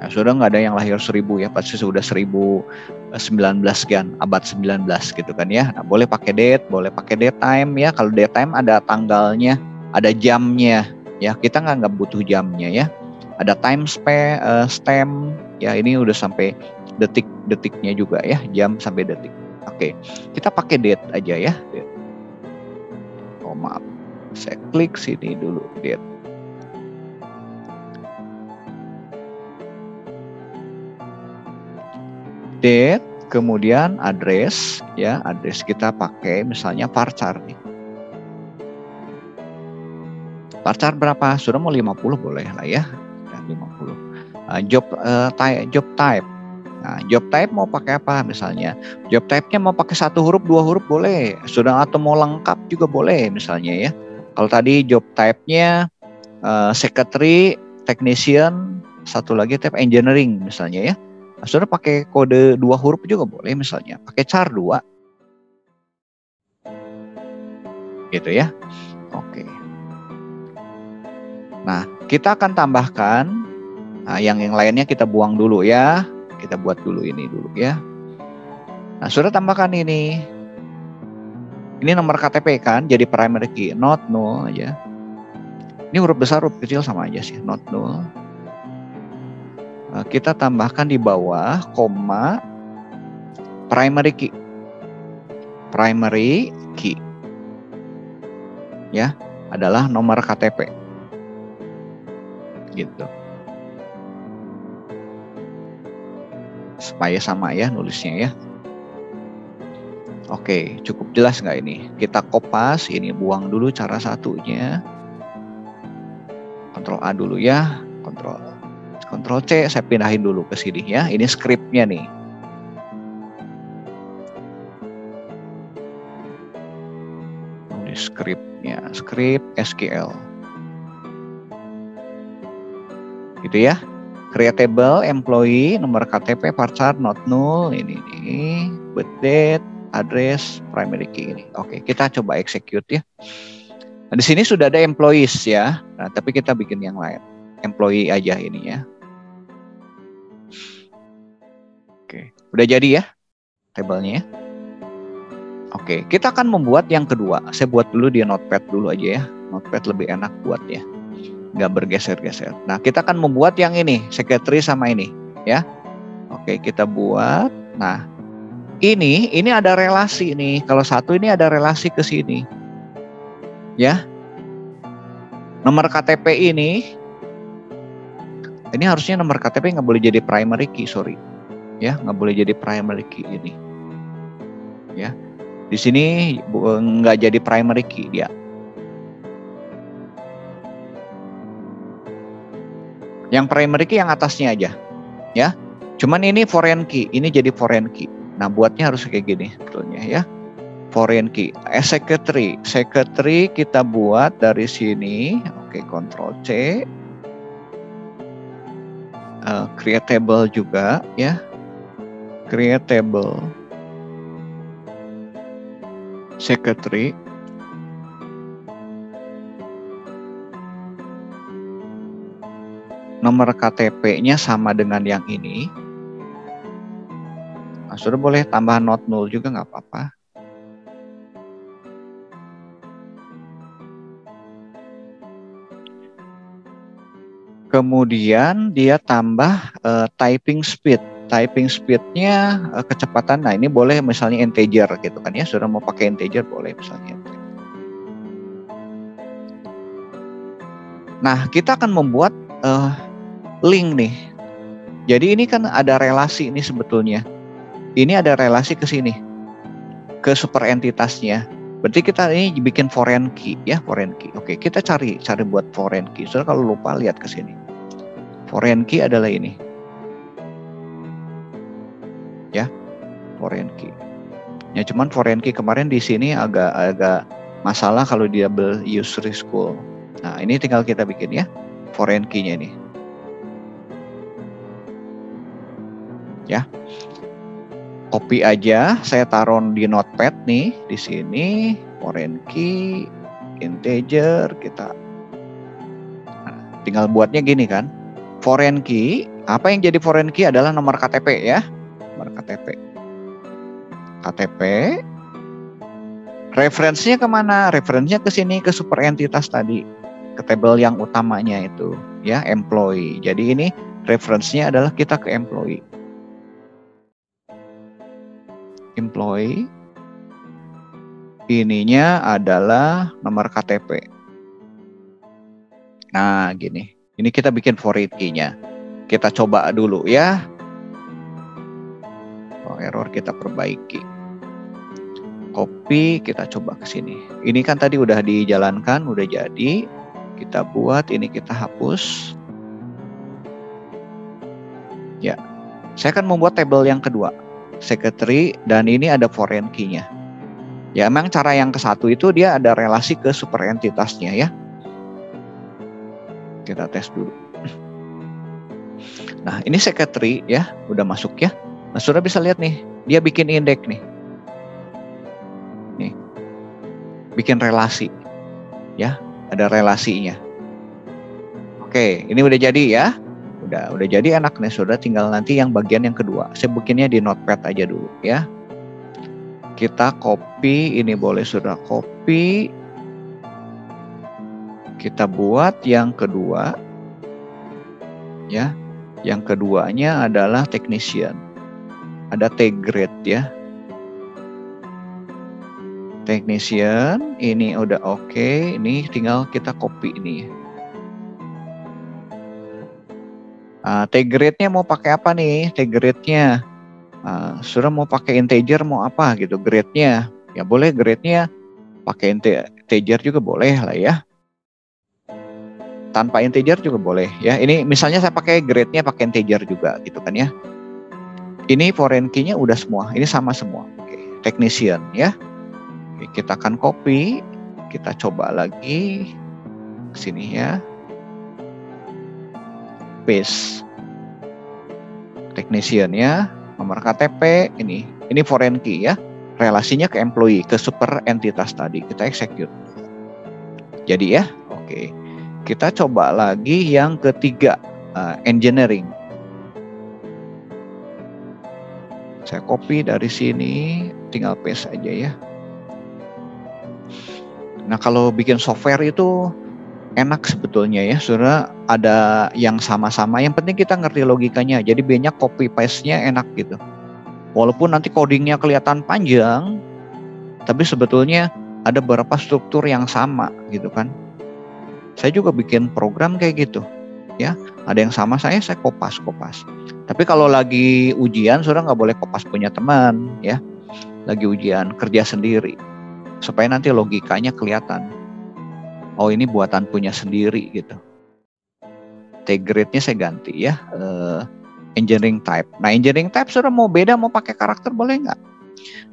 Nah, sudah nggak ada yang lahir 1000 ya, pasti sudah 1019 sekian, abad 19 gitu kan ya. Nah, boleh pakai date, boleh pakai date time ya. Kalau date time ada tanggalnya, ada jamnya ya. Kita nggak butuh jamnya ya. Ada time stamp ya, ini udah sampai detik-detiknya juga ya, jam sampai detik. Oke, kita pakai date aja ya. Date. Oh maaf, saya klik sini dulu date. Date, kemudian address ya, address kita pakai misalnya varchar nih. Varchar berapa? Sudah mau 50 boleh lah ya. 50. Job type. Nah, job type mau pakai apa misalnya? Job type-nya mau pakai 1 huruf, 2 huruf boleh. Sudah atau mau lengkap juga boleh misalnya ya. Kalau tadi job type-nya secretary, technician, satu lagi type engineering misalnya ya. Nah, sudah pakai kode 2 huruf juga boleh misalnya. Pakai char 2. Gitu ya. Oke. Nah, kita akan tambahkan yang lainnya kita buang dulu ya. Kita buat dulu ini dulu ya. Nah, sudah tambahkan ini. Ini nomor KTP kan, jadi primary key, not null aja. Ini huruf besar, huruf kecil sama aja sih, not null. Kita tambahkan di bawah, koma, primary key. Primary key. Ya, adalah nomor KTP. Gitu. Supaya sama ya nulisnya ya. Oke, cukup jelas nggak ini? Kita kopas, ini buang dulu cara satunya. Ctrl A dulu ya, Ctrl C, saya pindahin dulu ke sini ya. Ini scriptnya nih. Ini scriptnya, script SQL. Gitu ya. Creatable, employee, nomor KTP, varchar, not null, ini nih, birth date, address, primary key ini. Oke, kita coba execute ya. Nah, di sini sudah ada employees ya. Nah, tapi kita bikin yang lain. Employee aja ini ya. Oke, udah jadi ya tabelnya ya. Oke, kita akan membuat yang kedua. Saya buat dulu di Notepad dulu aja ya. Notepad lebih enak buatnya. Nggak bergeser-geser. Nah, kita akan membuat yang ini, secretary sama ini ya. Oke, kita buat. Nah, ini ada relasi nih. Kalau satu ini ada relasi ke sini. Ya. Nomor KTP ini harusnya nomor KTP nggak boleh jadi primary key, sorry. Ya, nggak boleh jadi primary key ini. Ya. Di sini nggak jadi primary key dia. Yang primary key yang atasnya aja. Ya. Cuman ini foreign key, ini jadi foreign key. Nah, buatnya harus kayak gini sebetulnya ya. Foreign key, secretary kita buat dari sini. Oke, Ctrl C. Creatable juga ya. Creatable secretary. Nomor KTP-nya sama dengan yang ini. Nah, sudah boleh tambah not null juga nggak apa-apa. Kemudian dia tambah typing speed. Typing speed-nya kecepatan. Nah, ini boleh misalnya integer gitu kan ya. Sudah mau pakai integer boleh misalnya. Nah, kita akan membuat link nih. Jadi ini kan ada relasi ini sebetulnya. Ini ada relasi ke sini. Ke super entitasnya. Berarti kita ini bikin foreign key ya, foreign key. Oke, kita cari buat foreign key. Soalnya kalau lupa lihat ke sini. Foreign key adalah ini. Ya. Foreign key. Ya, cuman foreign key kemarin di sini agak masalah kalau di double use school. Nah, ini tinggal kita bikin ya. Foreign key-nya ini. Ya. Copy aja, saya taruh di Notepad nih, di sini foreign key, integer, kita tinggal buatnya gini kan. Foreign key, apa yang jadi foreign key adalah nomor KTP ya, nomor KTP. KTP, referensinya kemana? Referensinya ke sini, ke super entitas tadi, ke tabel yang utamanya itu, ya employee. Jadi ini referensinya adalah kita ke employee. Employee ininya adalah nomor KTP. Nah, gini. Ini kita bikin foreign key-nya. Kita coba dulu ya. Oh, error kita perbaiki. Copy, kita coba ke sini. Ini kan tadi udah dijalankan, udah jadi. Kita buat, ini kita hapus. Ya. Saya akan membuat tabel yang kedua. Secretary, dan ini ada foreign key-nya. Ya, emang cara yang ke satu itu dia ada relasi ke super entitasnya ya. Kita tes dulu. Nah, ini secretary ya, udah masuk ya. Nah, sudah bisa lihat nih, dia bikin indeks nih. Nih. Bikin relasi. Ya, ada relasinya. Oke, ini udah jadi ya. Udah jadi enak nih, sudah tinggal nanti yang bagian yang kedua. Saya bikinnya di Notepad aja dulu ya. Kita copy, ini boleh sudah copy. Kita buat yang kedua. Ya. Yang keduanya adalah technician. Ada T grade ya. Technician ini udah oke. Ini tinggal kita copy ini. T grade-nya mau pakai apa nih? T grade-nya sudah mau pakai integer mau apa gitu grade-nya. Ya boleh grade-nya pakai integer juga boleh lah ya. Tanpa integer juga boleh ya. Ini misalnya saya pakai grade-nya pakai integer juga gitu kan ya. Ini foreign key-nya udah semua. Ini sama semua. Oke, technician ya. Oke, kita akan copy. Kita coba lagi ke sini ya. Paste. Technician ya. Nomor KTP ini foreign key ya. Relasinya ke employee, ke super entitas tadi. Kita execute. Jadi ya, oke. Kita coba lagi yang ketiga, engineering. Saya copy dari sini, tinggal paste aja ya. Nah, kalau bikin software itu enak sebetulnya ya, saudara, ada yang sama-sama. Yang penting kita ngerti logikanya. Jadi banyak copy paste-nya enak gitu. Walaupun nanti codingnya kelihatan panjang, tapi sebetulnya ada beberapa struktur yang sama gitu kan. Saya juga bikin program kayak gitu ya. Ada yang sama saya kopas. Tapi kalau lagi ujian, saudara nggak boleh kopas punya teman ya. Lagi ujian kerja sendiri supaya nanti logikanya kelihatan. Oh, ini buatan punya sendiri gitu. T grade-nya saya ganti ya. Engineering type. Nah, engineering type saudara mau beda, mau pakai karakter boleh nggak?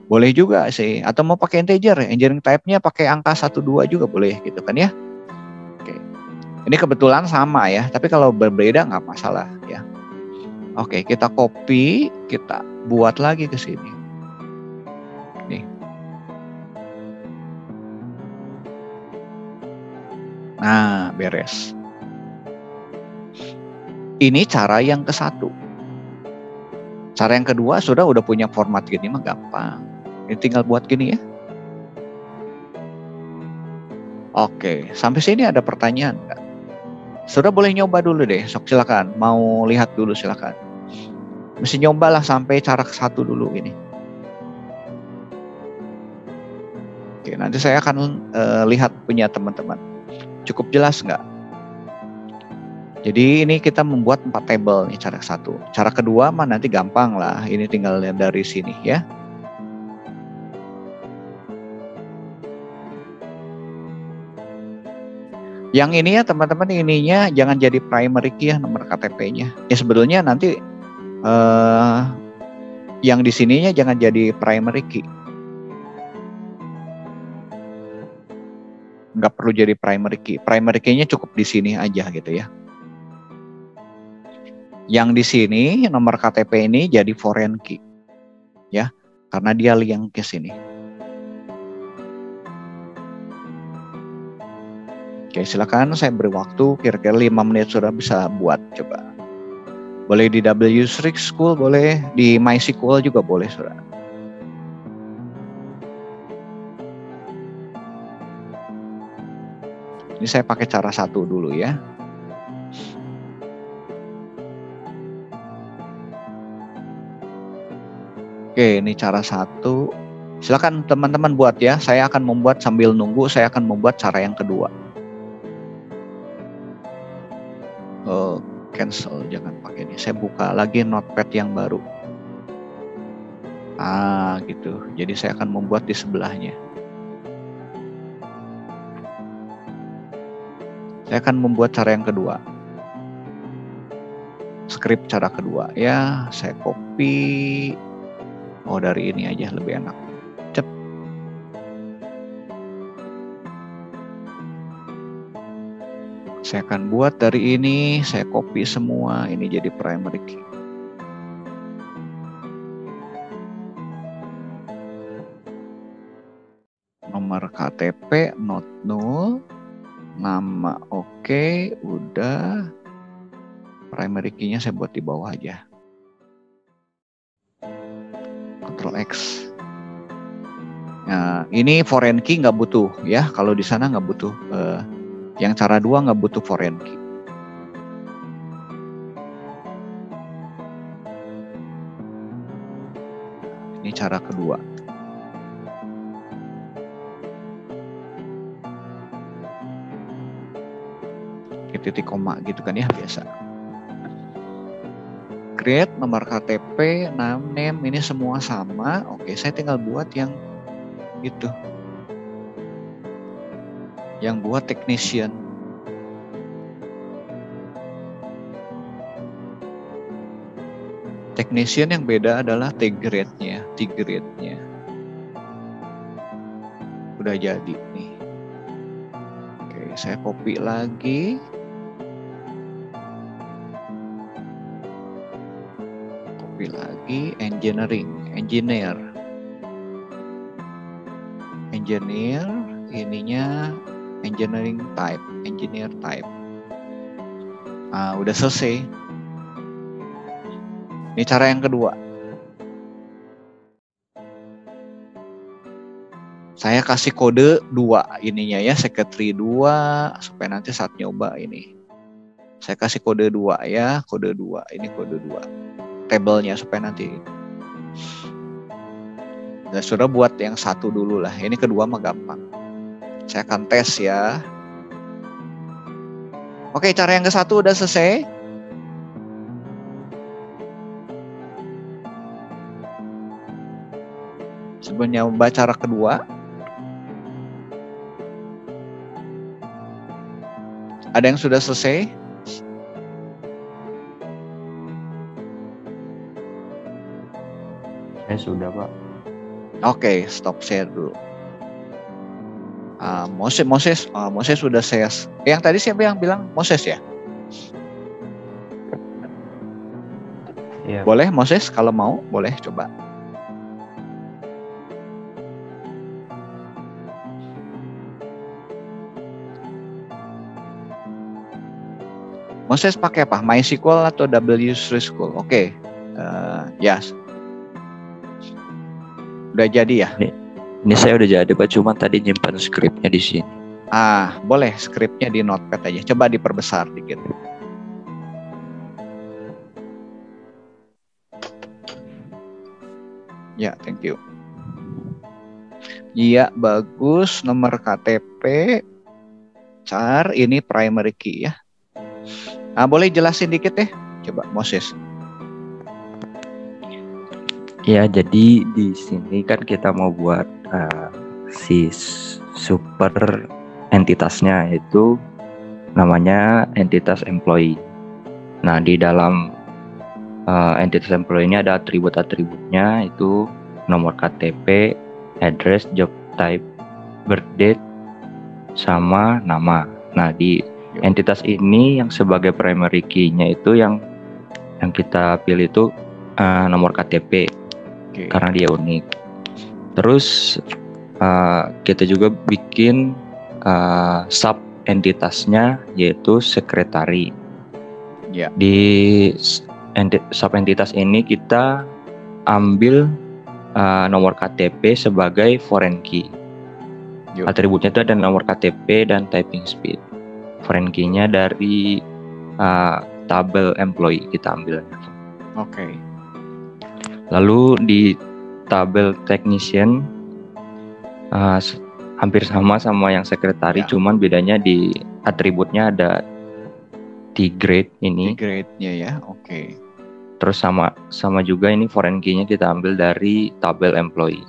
Boleh juga sih. Atau mau pakai integer. Engineering type-nya pakai angka 1, 2 juga boleh gitu kan ya. Oke. Ini kebetulan sama ya. Tapi kalau berbeda nggak masalah ya. Oke, kita copy. Kita buat lagi ke sini. Nih. Nah, beres. Ini cara yang ke-1. Cara yang kedua sudah punya format gini mah gampang. Ini tinggal buat gini ya. Oke, sampai sini ada pertanyaan nggak? Sudah boleh nyoba dulu deh, sok silakan. Mau lihat dulu silakan. Mesti nyobalah sampai cara ke-1 dulu ini. Oke, nanti saya akan lihat punya teman-teman. Cukup jelas nggak? Jadi ini kita membuat 4 table nih cara ke-1. Cara kedua mah nanti gampang lah. Ini tinggal lihat dari sini ya. Yang ini ya teman-teman, ininya jangan jadi primary key ya, nomor KTP-nya. Ya sebetulnya nanti yang di sininya jangan jadi primary key. Nggak perlu jadi primary key. Primary key-nya cukup di sini aja gitu ya. Yang di sini nomor KTP ini jadi foreign key. Ya, karena dia link ke sini. Oke, silakan saya beri waktu kira-kira 5 menit sudah bisa buat coba. Boleh di W3 School, boleh di MySQL juga boleh, Saudara. Ini saya pakai cara 1 dulu ya. Oke, ini cara 1. Silakan teman-teman buat ya. Saya akan membuat sambil nunggu, saya akan membuat cara yang kedua. Cancel, jangan pakai ini. Saya buka lagi notepad yang baru. Gitu. Jadi saya akan membuat di sebelahnya. Saya akan membuat cara yang kedua. Script cara kedua ya. Saya copy. Dari ini aja lebih enak. Cep. Saya akan buat dari ini, saya copy semua, ini jadi primary key. Nomor KTP not null, nama oke, udah. Primary key-nya saya buat di bawah aja. Ctrl X. Nah, ini foreign key nggak butuh ya, kalau di sana nggak butuh Yang cara 2 nggak butuh foreign key. Ini cara kedua. Titik koma gitu kan ya, biasa. Create nomor KTP, name ini semua sama. Oke, saya tinggal buat yang itu. Yang buat technician. Technician yang beda adalah T grade-nya, T grade-nya. Udah jadi nih. Oke, saya copy lagi. Copy lagi, engineer, ininya engineer type. Udah selesai. Ini cara yang kedua. Saya kasih kode 2 ininya ya, secretary 2 supaya nanti saat nyoba ini. Saya kasih kode 2 ya, kode 2. Ini kode 2. Tabelnya supaya nanti. Dan sudah buat yang satu dulu lah. Ini kedua mah gampang. Saya akan tes ya. Oke, cara yang ke satu udah selesai. Sebelumnya nyoba cara kedua. Ada yang sudah selesai? Saya sudah, Pak. Oke, stop share dulu. Moses sudah saya. Yang tadi siapa yang bilang Moses ya? Iya. Boleh Moses kalau mau, boleh coba. Moses pakai apa? MySQL atau W3School? Oke. Yes. Udah jadi ya? Ini saya udah jadi, Pak. Cuma tadi nyimpan skripnya di sini. Boleh skripnya di notepad aja. Coba diperbesar dikit. Ya, thank you. Iya, bagus. Nomor KTP. Char, ini primary key ya. Boleh jelasin dikit deh. Coba Moses. Ya, jadi di sini kan kita mau buat si super entitasnya, itu namanya entitas employee. Nah, di dalam entitas employee ini ada atribut-atributnya, itu nomor KTP, address, job type, birth date, sama nama. Nah, di entitas ini yang sebagai primary key-nya itu yang kita pilih itu nomor KTP. Karena dia unik. Terus kita juga bikin sub entitasnya, yaitu sekretari. Yeah. Di sub entitas ini kita ambil nomor KTP sebagai foreign key. Atributnya itu ada nomor KTP dan typing speed. Foreign key-nya dari tabel employee kita ambil. Oke. Lalu di tabel technician hampir sama yang sekretari, cuman bedanya di atributnya ada T grade ini. T grade-nya ya, oke. Terus sama juga ini foreign key-nya kita ambil dari tabel employee.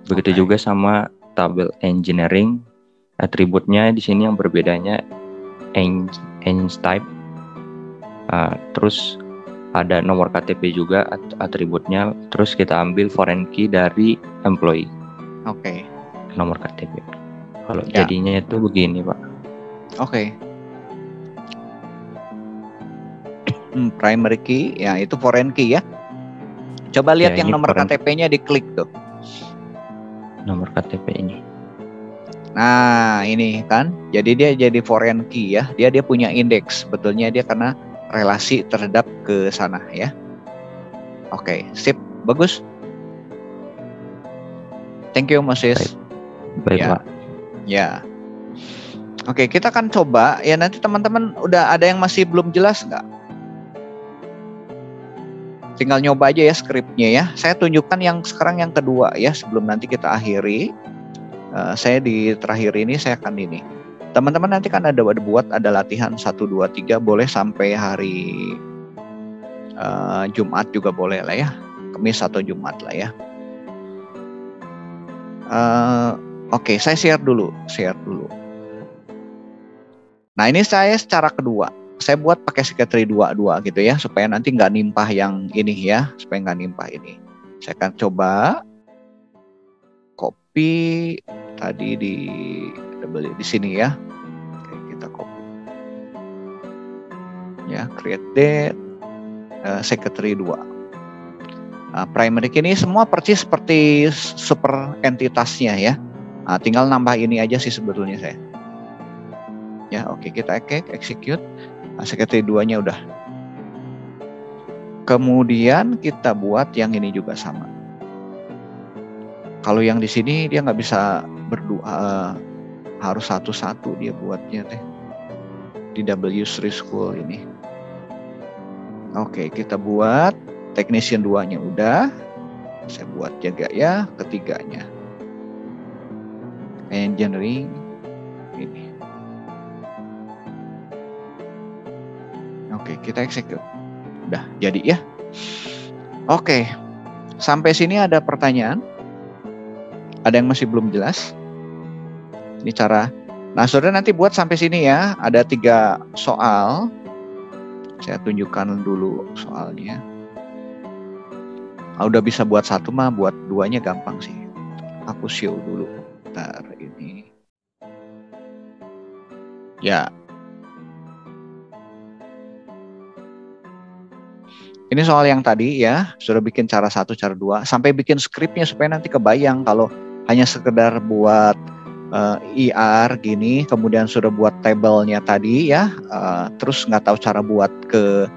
Begitu juga sama tabel engineering, atributnya di sini yang berbedanya eng type. Terus ada nomor KTP juga atributnya, terus kita ambil foreign key dari employee. Oke. Nomor KTP. Kalau jadinya itu begini, Pak. Oke. Primary key, ya itu foreign key ya. Coba lihat yang nomor KTP-nya, diklik tuh. Nomor KTP ini. Nah, ini kan. Jadi dia jadi foreign key ya. Dia punya indeks. Sebetulnya dia karena relasi terhadap ke sana ya. Oke, sip, bagus. Thank you Moses. Baik, ya. Pak. Ya. Oke, kita akan coba ya, nanti teman-teman udah ada yang masih belum jelas nggak? Tinggal nyoba aja ya skripnya ya. Saya tunjukkan yang sekarang yang kedua ya, sebelum nanti kita akhiri. Saya di terakhir ini saya akan ini. Teman-teman nanti kan ada latihan 1, 2, 3, boleh sampai hari Jumat juga boleh lah ya. Kamis atau Jumat lah ya. Oke, saya share dulu. Nah, ini saya secara kedua. Saya buat pakai sekretari 2 gitu ya, supaya nanti nggak nimpah yang ini ya, supaya nggak nimpah ini. Saya akan coba copy tadi di sini ya. Oke, kita copy. Ya, create date, sekretari 2. Primary key ini semua persis seperti super entitasnya ya. Tinggal nambah ini aja sih sebetulnya saya. Ya, oke, kita execute. Sekretari 2-nya udah. Kemudian kita buat yang ini juga sama. Kalau yang di sini dia nggak bisa berdua, harus satu-satu dia buatnya teh. Di W3 School ini. Oke, kita buat technician 2-nya udah. Saya buat jaga ya ketiganya. Engineering ini. Oke, kita execute. Udah jadi ya. Oke. Sampai sini ada pertanyaan? Ada yang masih belum jelas? Ini cara. Nah, saudara nanti buat sampai sini ya. Ada 3 soal. Saya tunjukkan dulu soalnya. Udah bisa buat 1 mah, buat 2-nya gampang sih. Aku show dulu. Bentar ini. Ya. Ini soal yang tadi ya, sudah bikin cara 1, cara 2, sampai bikin skripnya supaya nanti kebayang kalau hanya sekedar buat IR gini, kemudian sudah buat tabelnya tadi ya, terus nggak tahu cara buat ke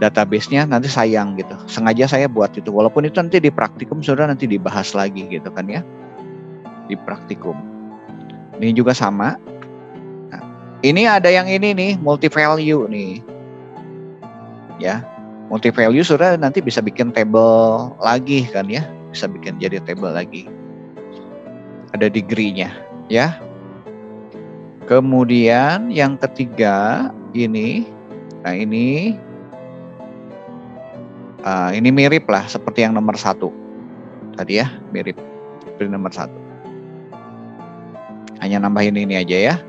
database-nya, nanti sayang gitu. Sengaja saya buat itu, walaupun itu nanti di praktikum sudah nanti dibahas lagi gitu kan ya, di praktikum. Ini juga sama. Nah, ini ada yang ini nih, multi value nih, ya. Multi value sudah nanti bisa bikin table lagi kan ya, bisa bikin jadi table lagi. Ada degree-nya ya. Kemudian yang ketiga ini, nah ini mirip lah seperti yang nomor 1 tadi ya, mirip seperti nomor 1. Hanya nambahin ini aja ya.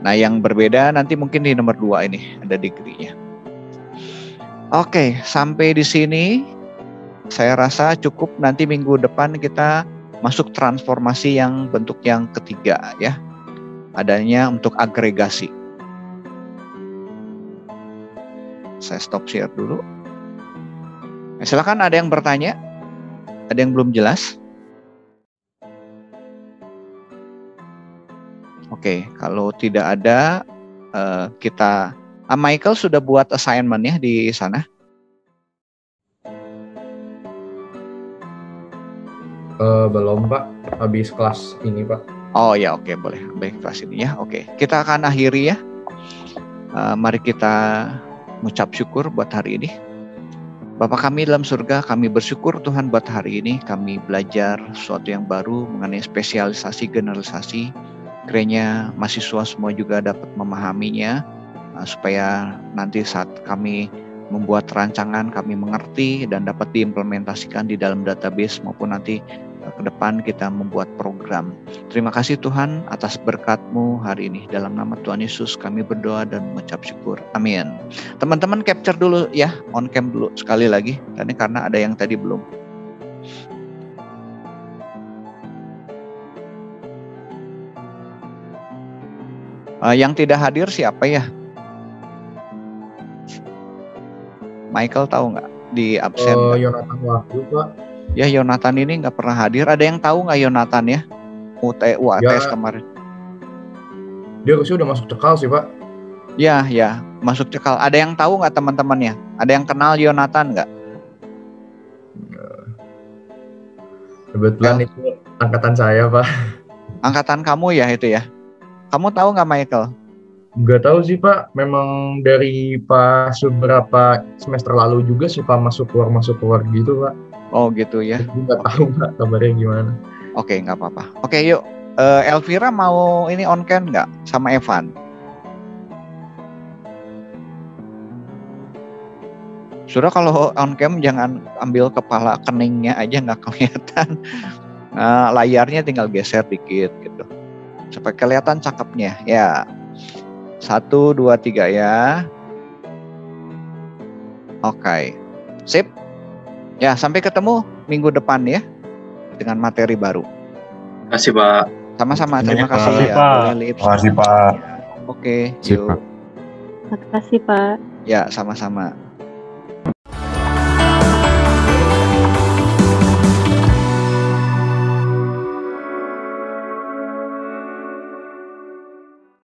Nah, yang berbeda nanti mungkin di nomor 2 ini ada degree-nya. Oke, sampai di sini saya rasa cukup. Nanti minggu depan kita masuk transformasi yang bentuk yang ketiga ya. Adanya untuk agregasi. Saya stop share dulu. Silakan, ada yang bertanya? Ada yang belum jelas? Oke, kalau tidak ada kita Michael sudah buat assignment ya di sana? Belum Pak, habis kelas ini Pak. Oh ya, oke, boleh. Baik, kelas ini ya. Oke, kita akan akhiri ya. Mari kita mengucap syukur buat hari ini. Bapa kami dalam surga, kami bersyukur Tuhan buat hari ini. Kami belajar sesuatu yang baru mengenai spesialisasi generalisasi. Kiranya mahasiswa semua juga dapat memahaminya. Supaya nanti saat kami membuat rancangan kami mengerti dan dapat diimplementasikan di dalam database maupun nanti ke depan kita membuat program. Terima kasih Tuhan atas berkat-Mu hari ini. Dalam nama Tuhan Yesus kami berdoa dan mengucap syukur. Amin. Teman-teman capture dulu ya, on cam dulu sekali lagi. Karena ada yang tadi belum. Yang tidak hadir siapa ya? Michael tahu nggak di absen? Yonatan Wahyu Pak. Ya, Yonatan ini nggak pernah hadir. Ada yang tahu nggak Yonatan ya? UATS Ya, kemarin. dia udah masuk cekal sih Pak. Ya, masuk cekal. Ada yang tahu nggak teman-temannya? Ada yang kenal Yonatan nggak? Kebetulan itu angkatan saya Pak. Angkatan kamu ya itu ya? Kamu tahu nggak Michael? Nggak tahu sih Pak, memang dari pas beberapa semester lalu juga suka masuk keluar gitu Pak. Oh gitu ya. Jadi nggak tahu Pak kabarnya gimana. Oke, nggak apa-apa. Oke, yuk. Elvira mau ini on cam nggak sama Evan? Sudah kalau on cam jangan ambil kepala keningnya aja nggak kelihatan. Layarnya tinggal geser dikit gitu. Supaya kelihatan cakepnya. Ya. 1, 2, 3 ya. Oke. Sip. Ya, sampai ketemu minggu depan ya. Dengan materi baru. Terima kasih Pak. Sama-sama, terima kasih ya. Boleh Lips. Terima kasih Pak. Oke, Sip, yuk. Pak. Makasih Pak. Ya, sama-sama.